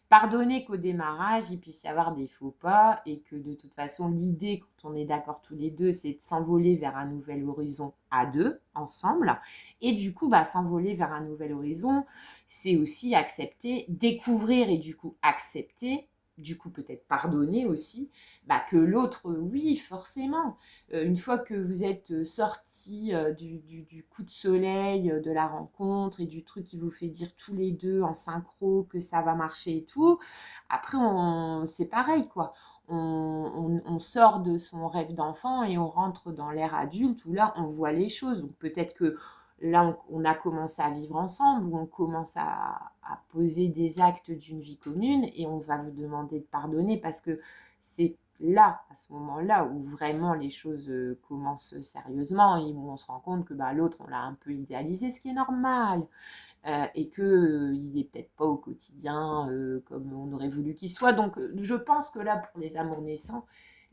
Pardonner qu'au démarrage, il puisse y avoir des faux pas et que de toute façon, l'idée, quand on est d'accord tous les deux, c'est de s'envoler vers un nouvel horizon à deux, ensemble. Et du coup, s'envoler vers un nouvel horizon, c'est aussi accepter, découvrir et du coup accepter, du coup peut-être pardonner aussi, que l'autre, oui, forcément. Une fois que vous êtes sortis du coup de soleil, de la rencontre et du truc qui vous fait dire tous les deux en synchro que ça va marcher et tout, après, c'est pareil, quoi. On sort de son rêve d'enfant et on rentre dans l'ère adulte où là, on voit les choses. Donc peut-être que là, on a commencé à vivre ensemble, où on commence à poser des actes d'une vie commune et on va vous demander de pardonner parce que c'est là, à ce moment-là, où vraiment les choses commencent sérieusement et où on se rend compte que l'autre, on l'a un peu idéalisé, ce qui est normal, et qu'il n'est peut-être pas au quotidien comme on aurait voulu qu'il soit. Donc, je pense que là, pour les amours naissants,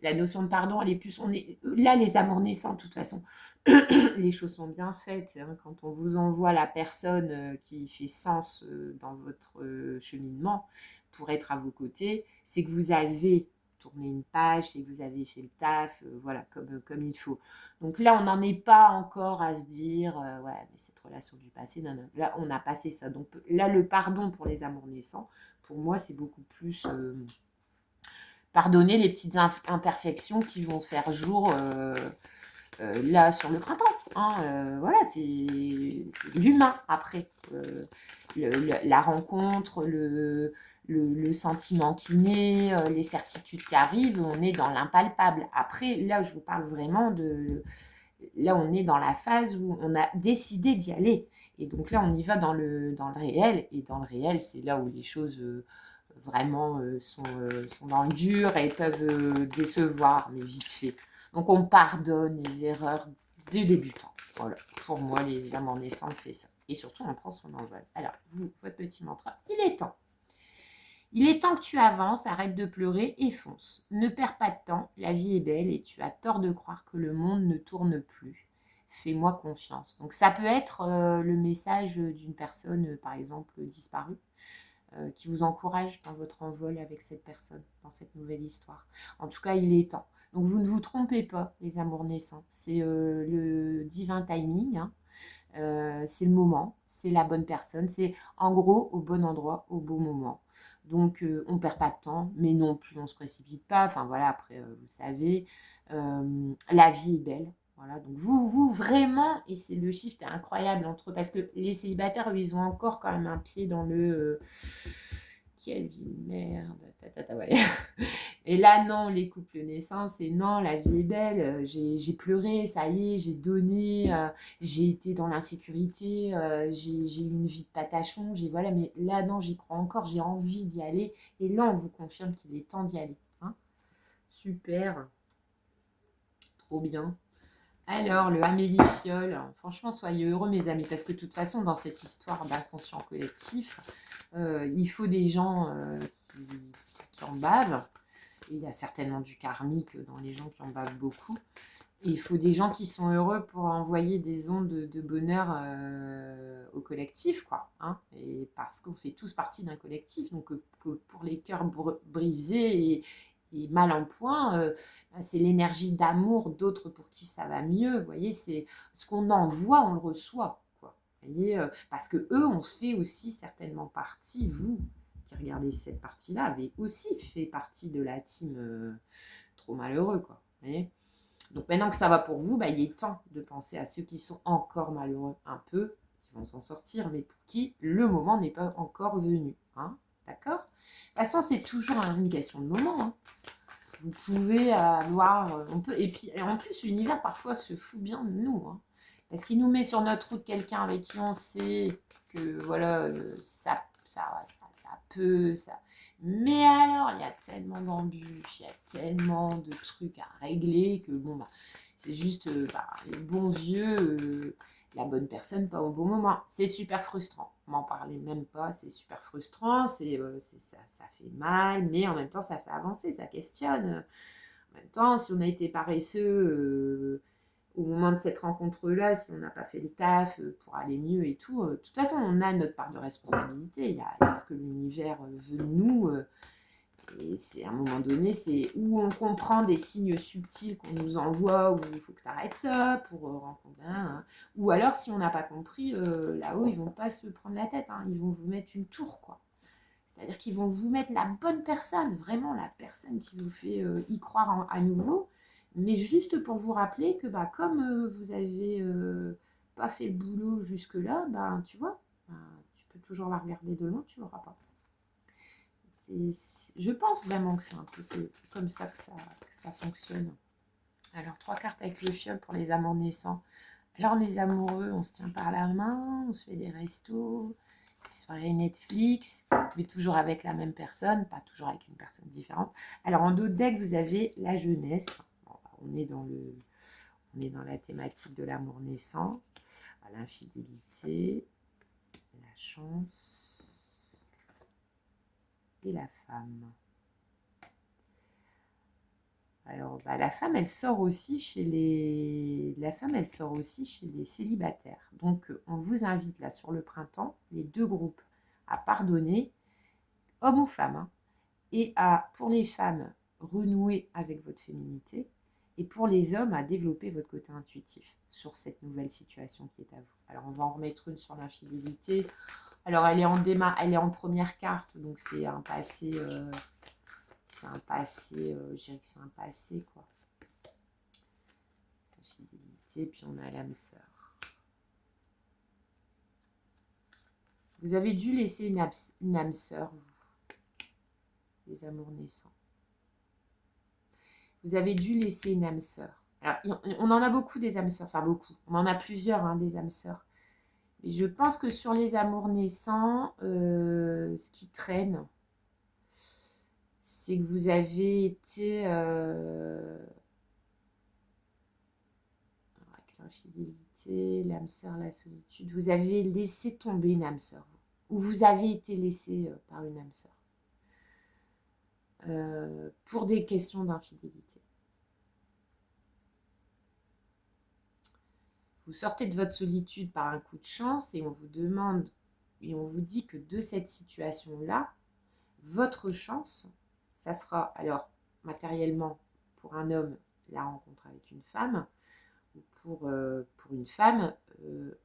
la notion de pardon, elle est plus... Là, les amours naissants, de toute façon, les choses sont bien faites. Hein, quand on vous envoie la personne qui fait sens dans votre cheminement pour être à vos côtés, c'est que vous avez tourné une page, c'est que vous avez fait le taf, voilà, comme il faut. Donc là, on n'en est pas encore à se dire, ouais, mais cette relation du passé, non, non. Là, on a passé ça. Donc là, le pardon pour les amours naissants, pour moi, c'est beaucoup plus pardonner les petites imperfections qui vont faire jour là sur le printemps. Hein, voilà, c'est l'humain après. La rencontre, le sentiment qui naît, les certitudes qui arrivent, on est dans l'impalpable. Après, là, je vous parle vraiment de... Là, on est dans la phase où on a décidé d'y aller. Et donc là, on y va dans le réel. Et dans le réel, c'est là où les choses vraiment sont dans le dur et peuvent décevoir, mais vite fait. Donc on pardonne les erreurs des débutants. Voilà, pour moi, les amours naissantes, c'est ça. Et surtout, on prend son envol. Alors, vous, votre petit mantra, il est temps. Il est temps que tu avances, arrête de pleurer et fonce. Ne perds pas de temps, la vie est belle et tu as tort de croire que le monde ne tourne plus. Fais-moi confiance. Donc ça peut être le message d'une personne, par exemple, disparue, qui vous encourage dans votre envol avec cette personne, dans cette nouvelle histoire. En tout cas, il est temps. Donc vous ne vous trompez pas, les amours naissants. C'est le divin timing, hein. C'est le moment, c'est la bonne personne, c'est en gros au bon endroit, au bon moment. Donc on ne perd pas de temps, mais non plus on ne se précipite pas. Enfin voilà, après vous savez, la vie est belle. Voilà, donc vous vraiment, et c'est le shift est incroyable entre eux, parce que les célibataires, eux, ils ont encore quand même un pied dans le quelle vie de merde, ouais. Et là, non, les couples naissants, c'est non, la vie est belle, j'ai pleuré, ça y est, j'ai donné, j'ai été dans l'insécurité, j'ai eu une vie de patachon, voilà, mais là, non, j'y crois encore, j'ai envie d'y aller, et là, on vous confirme qu'il est temps d'y aller. Hein. Super, trop bien. Alors, le Amélie-Fiole, franchement, soyez heureux, mes amis, parce que de toute façon, dans cette histoire d'inconscient collectif, il faut des gens qui en bavent. Et il y a certainement du karmique dans les gens qui en bavent beaucoup. Et il faut des gens qui sont heureux pour envoyer des ondes de bonheur au collectif, quoi. Hein. Et parce qu'on fait tous partie d'un collectif, donc que pour les cœurs brisés et mal en point, c'est l'énergie d'amour d'autres pour qui ça va mieux. Vous voyez, c'est ce qu'on envoie, on le reçoit, quoi. Vous voyez, parce que eux, on fait aussi certainement partie, vous qui regardez cette partie-là, avez aussi fait partie de la team trop malheureux, quoi. Vous voyez. Donc maintenant que ça va pour vous, il est temps de penser à ceux qui sont encore malheureux un peu, qui vont s'en sortir, mais pour qui le moment n'est pas encore venu. Hein. D'accord. De toute façon, c'est toujours une question de moment. Hein. Vous pouvez avoir... et puis en plus, l'univers parfois se fout bien de nous. Hein, parce qu'il nous met sur notre route quelqu'un avec qui on sait que voilà, ça peut... Mais alors, il y a tellement d'embûches, il y a tellement de trucs à régler que bon, bah, c'est juste le bon vieux, la bonne personne, pas au bon moment. C'est super frustrant. M'en parlez même pas, c'est super frustrant, ça fait mal, mais en même temps, ça fait avancer, ça questionne. En même temps, si on a été paresseux au moment de cette rencontre-là, si on n'a pas fait le taf pour aller mieux et tout, de toute façon, on a notre part de responsabilité. Il y a ce que l'univers veut de nous. Et c'est à un moment donné, c'est où on comprend des signes subtils qu'on nous envoie, où il faut que tu arrêtes ça pour rencontrer un. Ou alors, si on n'a pas compris, là-haut, ils vont pas se prendre la tête. Hein, ils vont vous mettre une tour, quoi. C'est-à-dire qu'ils vont vous mettre la bonne personne, vraiment la personne qui vous fait y croire à nouveau, mais juste pour vous rappeler que bah, comme vous avez pas fait le boulot jusque-là, bah, tu vois, bah, tu peux toujours la regarder de loin, tu l'auras pas. Je pense vraiment que c'est un peu comme ça que ça fonctionne. Alors, 3 cartes avec le fiole pour les amants naissants. Alors, les amoureux, on se tient par la main, on se fait des restos, des soirées Netflix, mais toujours avec la même personne, pas toujours avec une personne différente. Alors, en dos de deck, vous avez la jeunesse. Bon, on est dans la thématique de l'amour naissant, l'infidélité, la chance et la femme. Alors, la femme, elle sort aussi chez les célibataires. Donc, on vous invite là sur le printemps, les deux groupes, à pardonner, homme ou femme, hein, et pour les femmes, renouer avec votre féminité, et pour les hommes, à développer votre côté intuitif sur cette nouvelle situation qui est à vous. Alors, on va en remettre une sur l'infidélité. Alors, elle est en première carte, donc c'est un passé. Je dirais que c'est un passé, quoi. La fidélité, puis on a l'âme sœur. Vous avez dû laisser une âme sœur, vous, les amours naissants. Vous avez dû laisser une âme sœur. Alors, on en a beaucoup des âmes sœurs, enfin beaucoup. On en a plusieurs, hein, des âmes sœurs. Mais je pense que sur les amours naissants, ce qui traîne, c'est que vous avez été... avec l'infidélité, l'âme sœur, la solitude, vous avez laissé tomber une âme sœur. Ou vous avez été laissé par une âme sœur. Pour des questions d'infidélité. Vous sortez de votre solitude par un coup de chance et on vous demande et on vous dit que de cette situation-là, votre chance, ça sera alors matériellement pour un homme la rencontre avec une femme ou pour une femme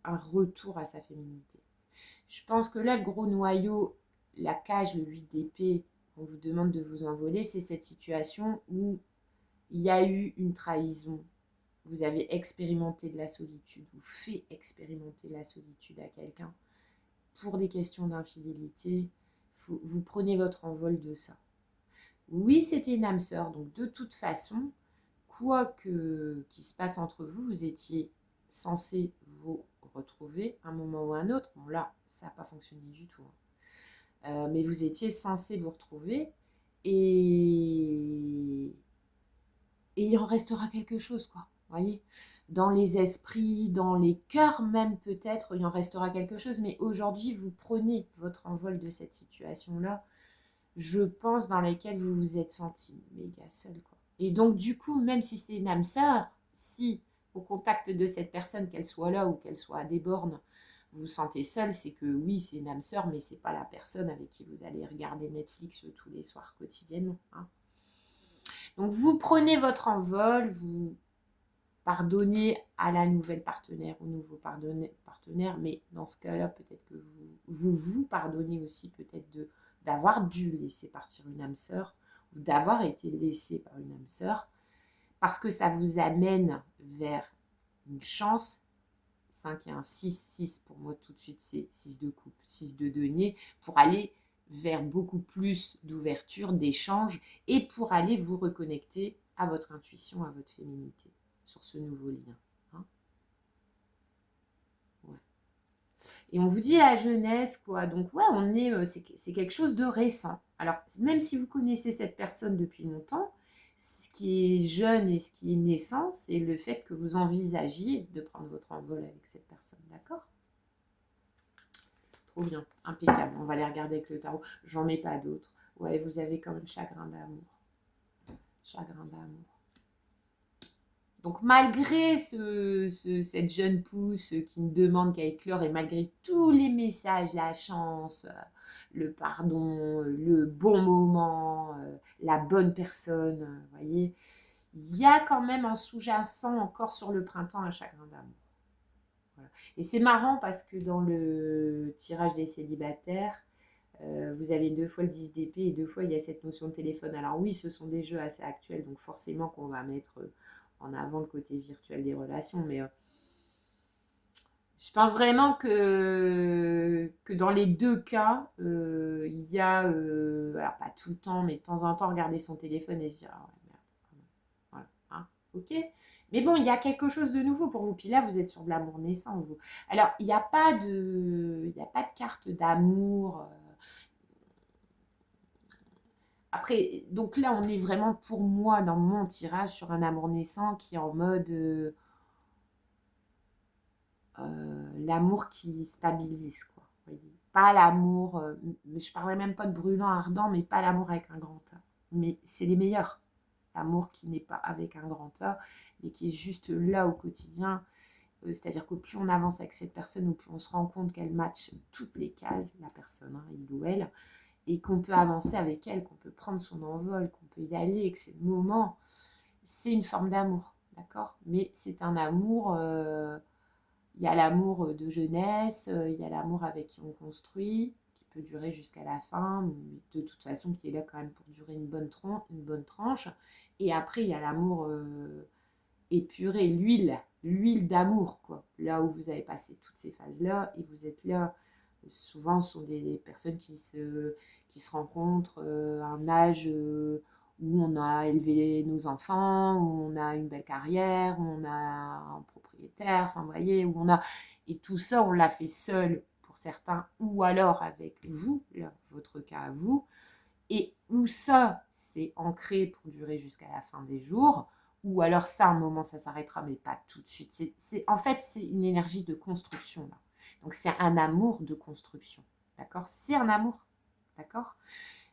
un retour à sa féminité. Je pense que là, le gros noyau, la cage, le 8 d'épée, on vous demande de vous envoler, c'est cette situation où il y a eu une trahison. Vous avez expérimenté de la solitude, ou fait expérimenter de la solitude à quelqu'un. Pour des questions d'infidélité, vous prenez votre envol de ça. Oui, c'était une âme sœur, donc de toute façon, quoi qui se passe entre vous, vous étiez censé vous retrouver un moment ou un autre. Bon là, ça n'a pas fonctionné du tout. Mais vous étiez censé vous retrouver et il en restera quelque chose, quoi. Voyez, dans les esprits, dans les cœurs même peut-être, il en restera quelque chose. Mais aujourd'hui, vous prenez votre envol de cette situation-là, je pense, dans laquelle vous vous êtes senti méga seul, quoi. Et donc, du coup, même si c'est une âme sœur, si au contact de cette personne, qu'elle soit là ou qu'elle soit à des bornes, vous vous sentez seul, c'est que oui, c'est une âme sœur, mais c'est pas la personne avec qui vous allez regarder Netflix tous les soirs quotidiennement, hein. Donc, vous prenez votre envol, vous pardonnez à la nouvelle partenaire, au nouveau partenaire, mais dans ce cas-là, peut-être que vous pardonnez aussi peut-être d'avoir dû laisser partir une âme sœur ou d'avoir été laissé par une âme sœur parce que ça vous amène vers une chance. 5 et un 6, 6 pour moi tout de suite c'est 6 de coupe, 6 de denier pour aller vers beaucoup plus d'ouverture, d'échange et pour aller vous reconnecter à votre intuition, à votre féminité sur ce nouveau lien. Hein, ouais. Et on vous dit la jeunesse, quoi. Donc, ouais, c'est quelque chose de récent. Alors, même si vous connaissez cette personne depuis longtemps, ce qui est jeune et ce qui est naissant, c'est le fait que vous envisagiez de prendre votre envol avec cette personne, d'accord? Trop bien, impeccable. On va les regarder avec le tarot. J'en mets pas d'autres. Ouais, vous avez quand même chagrin d'amour. Chagrin d'amour. Donc malgré cette jeune pousse qui ne demande qu'à éclore et malgré tous les messages, la chance, le pardon, le bon moment, la bonne personne, vous voyez, il y a quand même en sous-jacent encore sur le printemps un chagrin d'amour. Voilà. Et c'est marrant parce que dans le tirage des célibataires, vous avez 2 fois le 10 d'épée et 2 fois il y a cette notion de téléphone. Alors oui, ce sont des jeux assez actuels, donc forcément qu'on va mettre en avant le côté virtuel des relations, mais je pense vraiment que dans les deux cas, il y a, alors pas tout le temps, mais de temps en temps, regarder son téléphone et se dire, ah ouais, merde, quand même. Voilà, hein, ok. Mais bon, il y a quelque chose de nouveau pour vous. Puis là, vous êtes sur de l'amour naissant, vous. Alors, il n'y a pas de carte d'amour. Après, donc là, on est vraiment pour moi dans mon tirage sur un amour naissant qui est en mode l'amour qui stabilise, quoi. Voyez. Pas l'amour, je parlais même pas de brûlant, ardent, mais pas l'amour avec un grand A. Mais c'est les meilleurs. L'amour qui n'est pas avec un grand A, mais qui est juste là au quotidien. C'est-à-dire que plus on avance avec cette personne, ou plus on se rend compte qu'elle matche toutes les cases, la personne, hein, il ou elle, et qu'on peut avancer avec elle, qu'on peut prendre son envol, qu'on peut y aller, que c'est le moment, c'est une forme d'amour, d'accord? Mais c'est un amour, il y a l'amour de jeunesse, il y a l'amour avec qui on construit, qui peut durer jusqu'à la fin, mais de toute façon qui est là quand même pour durer une bonne tranche. Et après, il y a l'amour épuré, l'huile d'amour, quoi. Là où vous avez passé toutes ces phases-là, et vous êtes là, souvent ce sont des personnes qui se rencontrent à un âge où on a élevé nos enfants, où on a une belle carrière, où on a un propriétaire, enfin vous voyez, où on a... Et tout ça, on l'a fait seul pour certains, ou alors avec vous, là, votre cas à vous, et où ça, c'est ancré pour durer jusqu'à la fin des jours, ou alors ça, à un moment, ça s'arrêtera, mais pas tout de suite. En fait, c'est une énergie de construction, là. Donc, c'est un amour de construction, d'accord? C'est un amour, d'accord?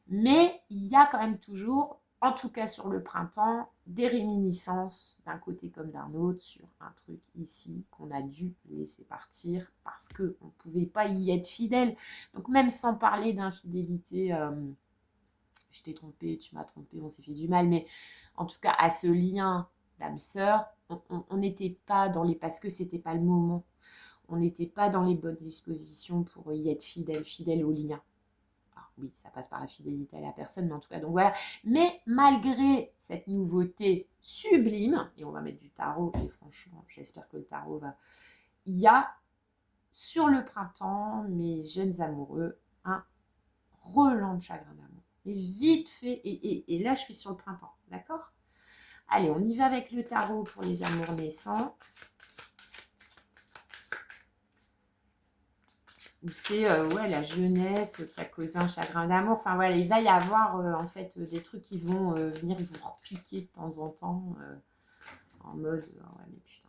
Mais il y a quand même toujours, en tout cas sur le printemps, des réminiscences d'un côté comme d'un autre sur un truc ici qu'on a dû laisser partir parce qu'on ne pouvait pas y être fidèle. Donc, même sans parler d'infidélité... je t'ai trompé, tu m'as trompé, on s'est fait du mal, mais en tout cas, à ce lien d'âme-sœur, on n'était pas dans les... parce que c'était pas le moment. On n'était pas dans les bonnes dispositions pour y être fidèle au lien. Alors, oui, ça passe par la fidélité à la personne, mais en tout cas, donc voilà. Mais malgré cette nouveauté sublime, et on va mettre du tarot, et franchement, j'espère que le tarot va... Il y a, sur le printemps, mes jeunes amoureux, un relent de chagrin d'amour. Mais vite fait, et là je suis sur le printemps, d'accord? Allez, on y va avec le tarot pour les amours naissants. Où c'est ouais, la jeunesse qui a causé un chagrin d'amour. Enfin voilà, il va y avoir en fait des trucs qui vont venir vous repiquer de temps en temps en mode ouais mais putain.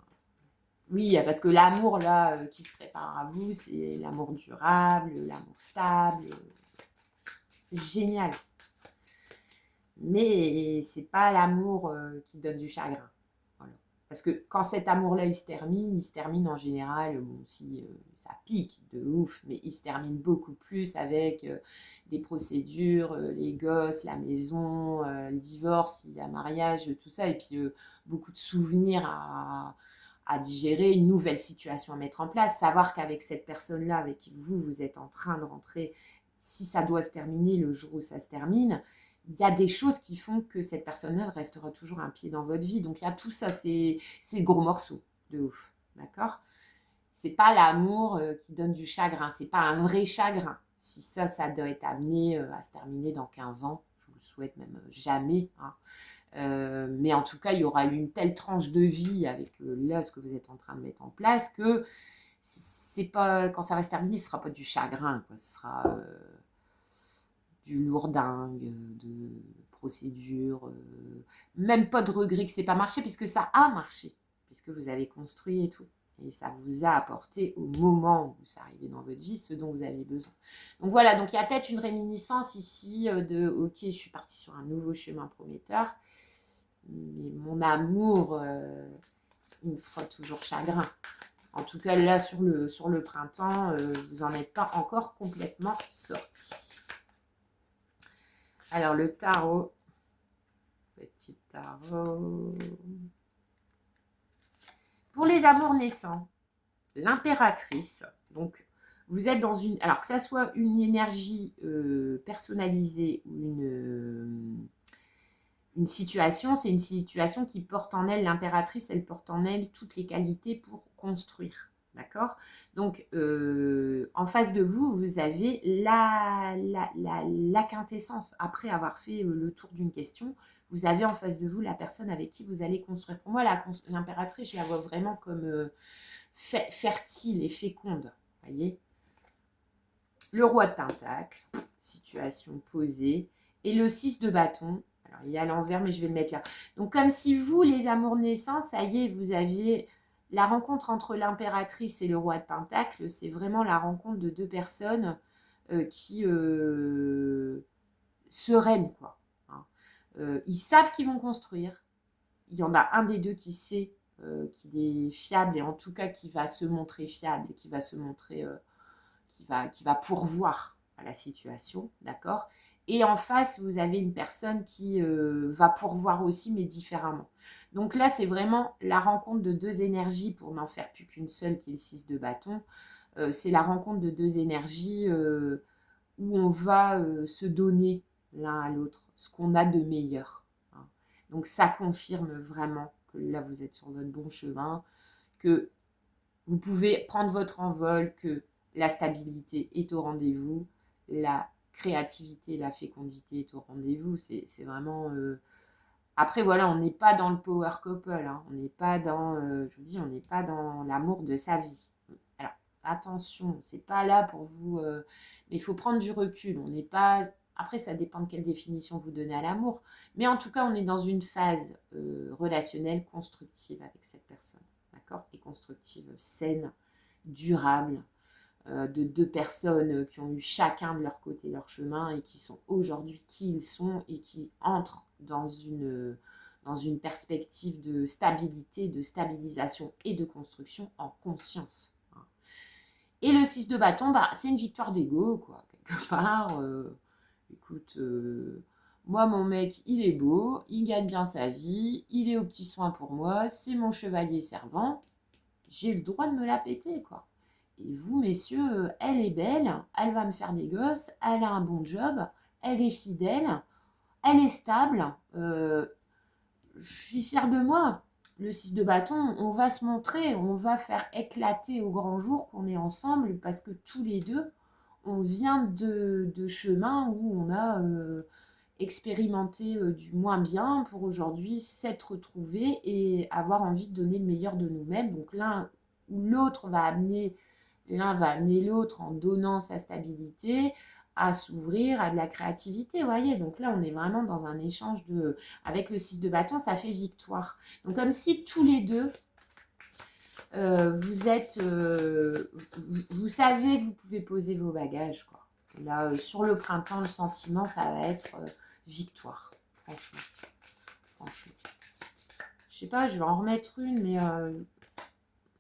Oui, parce que l'amour là qui se prépare à vous, c'est l'amour durable, l'amour stable. Génial. Mais c'est pas l'amour qui donne du chagrin. Voilà. Parce que quand cet amour-là, il se termine en général, bon, si ça pique de ouf, mais il se termine beaucoup plus avec des procédures, les gosses, la maison, le divorce, il y a mariage, tout ça, et puis beaucoup de souvenirs à digérer, une nouvelle situation à mettre en place, savoir qu'avec cette personne-là, avec qui vous êtes en train de rentrer, si ça doit se terminer le jour où ça se termine, il y a des choses qui font que cette personne-là restera toujours un pied dans votre vie. Donc il y a tout ça, c'est le gros morceau de ouf, d'accord? C'est pas l'amour qui donne du chagrin, c'est pas un vrai chagrin. Si ça doit être amené à se terminer dans 15 ans, je vous le souhaite même jamais, hein. Mais en tout cas, il y aura eu une telle tranche de vie avec là ce que vous êtes en train de mettre en place que c'est pas quand ça va se terminer, ce sera pas du chagrin, quoi. Ce sera du lourdingue, de procédure, même pas de regret que c'est pas marché, puisque ça a marché, puisque vous avez construit et tout. Et ça vous a apporté au moment où ça arrivait dans votre vie ce dont vous avez besoin. Donc voilà, donc il y a peut-être une réminiscence ici de « Ok, je suis partie sur un nouveau chemin prometteur, mais mon amour, il me fera toujours chagrin. » En tout cas, là, sur le printemps, vous n'en êtes pas encore complètement sorti. Alors, le tarot. Petit tarot. Pour les amours naissants, l'impératrice. Donc, vous êtes dans une... Alors, que ça soit une énergie personnalisée ou une situation, c'est une situation qui porte en elle, l'impératrice, elle porte en elle toutes les qualités pour construire. D'accord? Donc, en face de vous, vous avez la quintessence. Après avoir fait le tour d'une question, vous avez en face de vous la personne avec qui vous allez construire. Pour moi, l'impératrice, je la vois vraiment comme fertile et féconde. Voyez? Le roi de Pentacle, situation posée. Et le 6 de bâton. Alors, il est à l'envers, mais je vais le mettre là. Donc, comme si vous, les amours naissants, ça y est, vous aviez la rencontre entre l'impératrice et le roi de Pentacle. C'est vraiment la rencontre de deux personnes qui sereines, quoi. Hein. Ils savent qu'ils vont construire. Il y en a un des deux qui sait qu'il est fiable et en tout cas qui va se montrer fiable et qui va se montrer, qui va pourvoir à la situation, d'accord? Et en face, vous avez une personne qui va pourvoir aussi, mais différemment. Donc là, c'est vraiment la rencontre de deux énergies, pour n'en faire plus qu'une seule, qui est le 6 de bâton. C'est la rencontre de deux énergies où on va se donner l'un à l'autre ce qu'on a de meilleur. Hein. Donc ça confirme vraiment que là, vous êtes sur votre bon chemin, que vous pouvez prendre votre envol, que la stabilité est au rendez-vous, la créativité, la fécondité est au rendez-vous. C'est vraiment... Après, voilà, on n'est pas dans le power couple. Hein. On n'est pas dans... je vous dis, on n'est pas dans l'amour de sa vie. Alors, attention, c'est pas là pour vous... mais il faut prendre du recul. On n'est pas... Après, ça dépend de quelle définition vous donnez à l'amour. Mais en tout cas, on est dans une phase relationnelle constructive avec cette personne. D'accord? Et constructive, saine, durable, de deux personnes qui ont eu chacun de leur côté leur chemin et qui sont aujourd'hui qui ils sont et qui entrent dans une perspective de stabilité, de stabilisation et de construction en conscience. Et le 6 de bâton, bah, c'est une victoire d'ego, quoi, quelque part. Écoute, moi, mon mec, il est beau, il gagne bien sa vie, il est aux petits soins pour moi, c'est mon chevalier servant, j'ai le droit de me la péter, quoi. Et vous, messieurs, elle est belle, elle va me faire des gosses, elle a un bon job, elle est fidèle, elle est stable, je suis fière de moi. Le 6 de bâton, on va se montrer, on va faire éclater au grand jour qu'on est ensemble parce que tous les deux, on vient de chemins où on a expérimenté du moins bien pour aujourd'hui s'être retrouvés et avoir envie de donner le meilleur de nous-mêmes. Donc l'un ou l'autre va amener, l'un va amener l'autre en donnant sa stabilité à s'ouvrir à de la créativité, vous voyez. Donc là, on est vraiment dans un échange de... Avec le 6 de bâton, ça fait victoire. Donc comme si tous les deux, vous êtes... vous savez que vous pouvez poser vos bagages, quoi. Là, sur le printemps, le sentiment, ça va être victoire, franchement. Franchement. Je sais pas, je vais en remettre une, mais...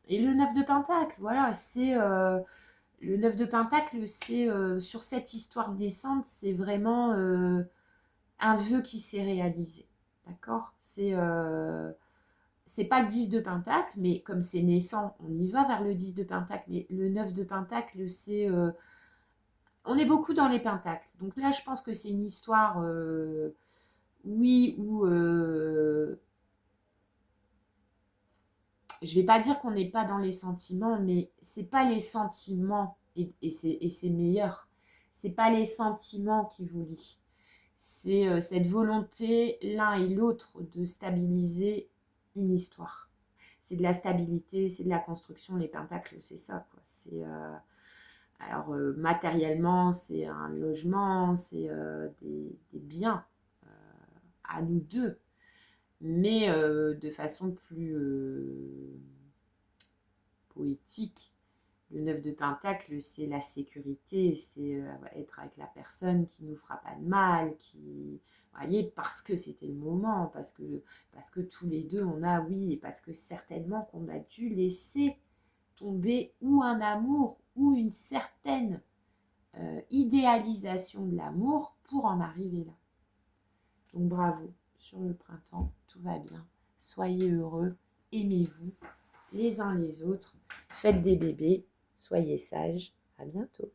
Et le 9 de Pentacle, voilà, c'est... le 9 de Pentacle, c'est sur cette histoire de descente, c'est vraiment un vœu qui s'est réalisé. D'accord? C'est pas le 10 de Pentacle, mais comme c'est naissant, on y va vers le 10 de Pentacle. Mais le 9 de Pentacle, c'est... on est beaucoup dans les pentacles. Donc là, je pense que c'est une histoire, oui, où... je vais pas dire qu'on n'est pas dans les sentiments, mais c'est pas les sentiments, et c'est meilleur. C'est pas les sentiments qui vous lient. C'est cette volonté, l'un et l'autre, de stabiliser une histoire. C'est de la stabilité, c'est de la construction. Les pentacles, c'est ça, quoi. C'est... alors, Alors, matériellement, c'est un logement, c'est des biens à nous deux, mais de façon plus poétique. Le 9 de Pentacle, c'est la sécurité, c'est être avec la personne qui nous fera pas de mal, qui, vous voyez, parce que c'était le moment, parce que tous les deux, on a, oui, et parce que certainement qu'on a dû laisser tomber ou un amour ou une certaine idéalisation de l'amour pour en arriver là. Donc bravo, sur le printemps, tout va bien. Soyez heureux, aimez-vous les uns les autres, faites des bébés, soyez sages, à bientôt.